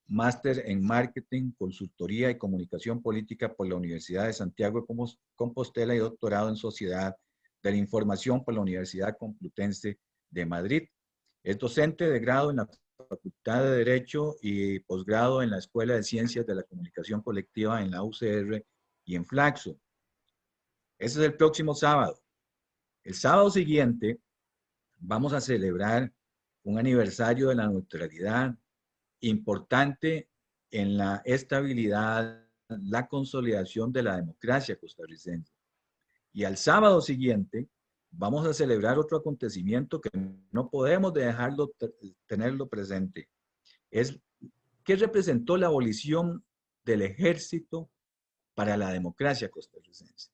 máster en Marketing, Consultoría y Comunicación Política por la Universidad de Santiago de Compostela y doctorado en Sociedad de la Información por la Universidad Complutense de Madrid. Es docente de grado en la Facultad de Derecho y posgrado en la Escuela de Ciencias de la Comunicación Colectiva en la UCR y en Flaxo. Ese es el próximo sábado. El sábado siguiente vamos a celebrar un aniversario de la neutralidad importante en la estabilidad, la consolidación de la democracia costarricense. Y al sábado siguiente vamos a celebrar otro acontecimiento que no podemos tenerlo presente. Es ¿qué representó la abolición del ejército para la democracia costarricense?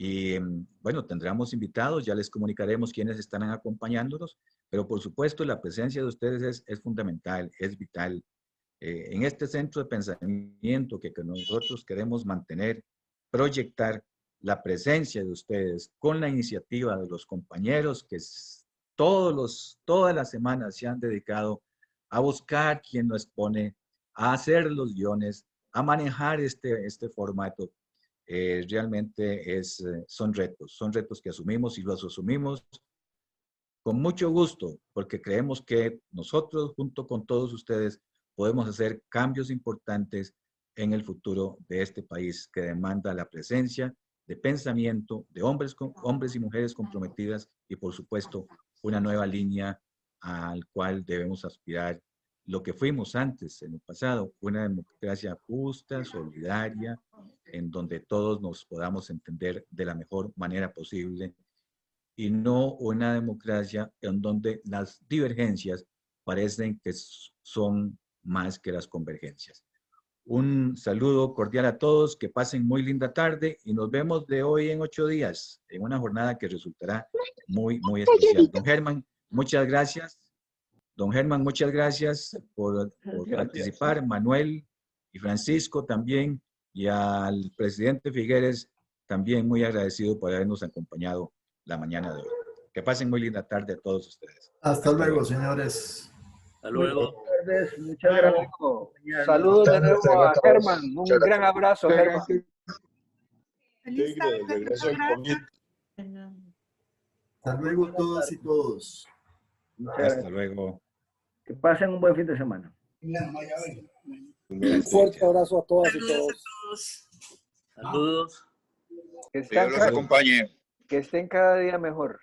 Y bueno, tendremos invitados, ya les comunicaremos quiénes estarán acompañándonos, pero por supuesto la presencia de ustedes es fundamental, es vital. En este centro de pensamiento que nosotros queremos mantener, proyectar la presencia de ustedes con la iniciativa de los compañeros que todas las semanas se han dedicado a buscar quien nos expone, a hacer los guiones, a manejar este formato. Realmente son retos que asumimos y los asumimos con mucho gusto, porque creemos que nosotros, junto con todos ustedes, podemos hacer cambios importantes en el futuro de este país que demanda la presencia de pensamiento de hombres y mujeres comprometidas y, por supuesto, una nueva línea al cual debemos aspirar lo que fuimos antes, en el pasado, una democracia justa, solidaria, en donde todos nos podamos entender de la mejor manera posible y no una democracia en donde las divergencias parecen que son más que las convergencias. Un saludo cordial a todos, que pasen muy linda tarde y nos vemos de hoy en 8 días en una jornada que resultará muy especial. Don Germán, muchas gracias. Don Germán, muchas gracias por participar. Manuel y Francisco también, y al presidente Figueres también muy agradecido por habernos acompañado la mañana de hoy. Que pasen muy linda tarde a todos ustedes. Hasta luego, señores. Hasta luego. Muchas gracias. Saludos de nuevo a Germán. Un gran abrazo, Germán. Feliz tarde. Hasta luego todas y todos. Hasta luego. Que pasen un buen fin de semana. Un fuerte abrazo a todas y todos. Saludos. Que estén cada día mejor.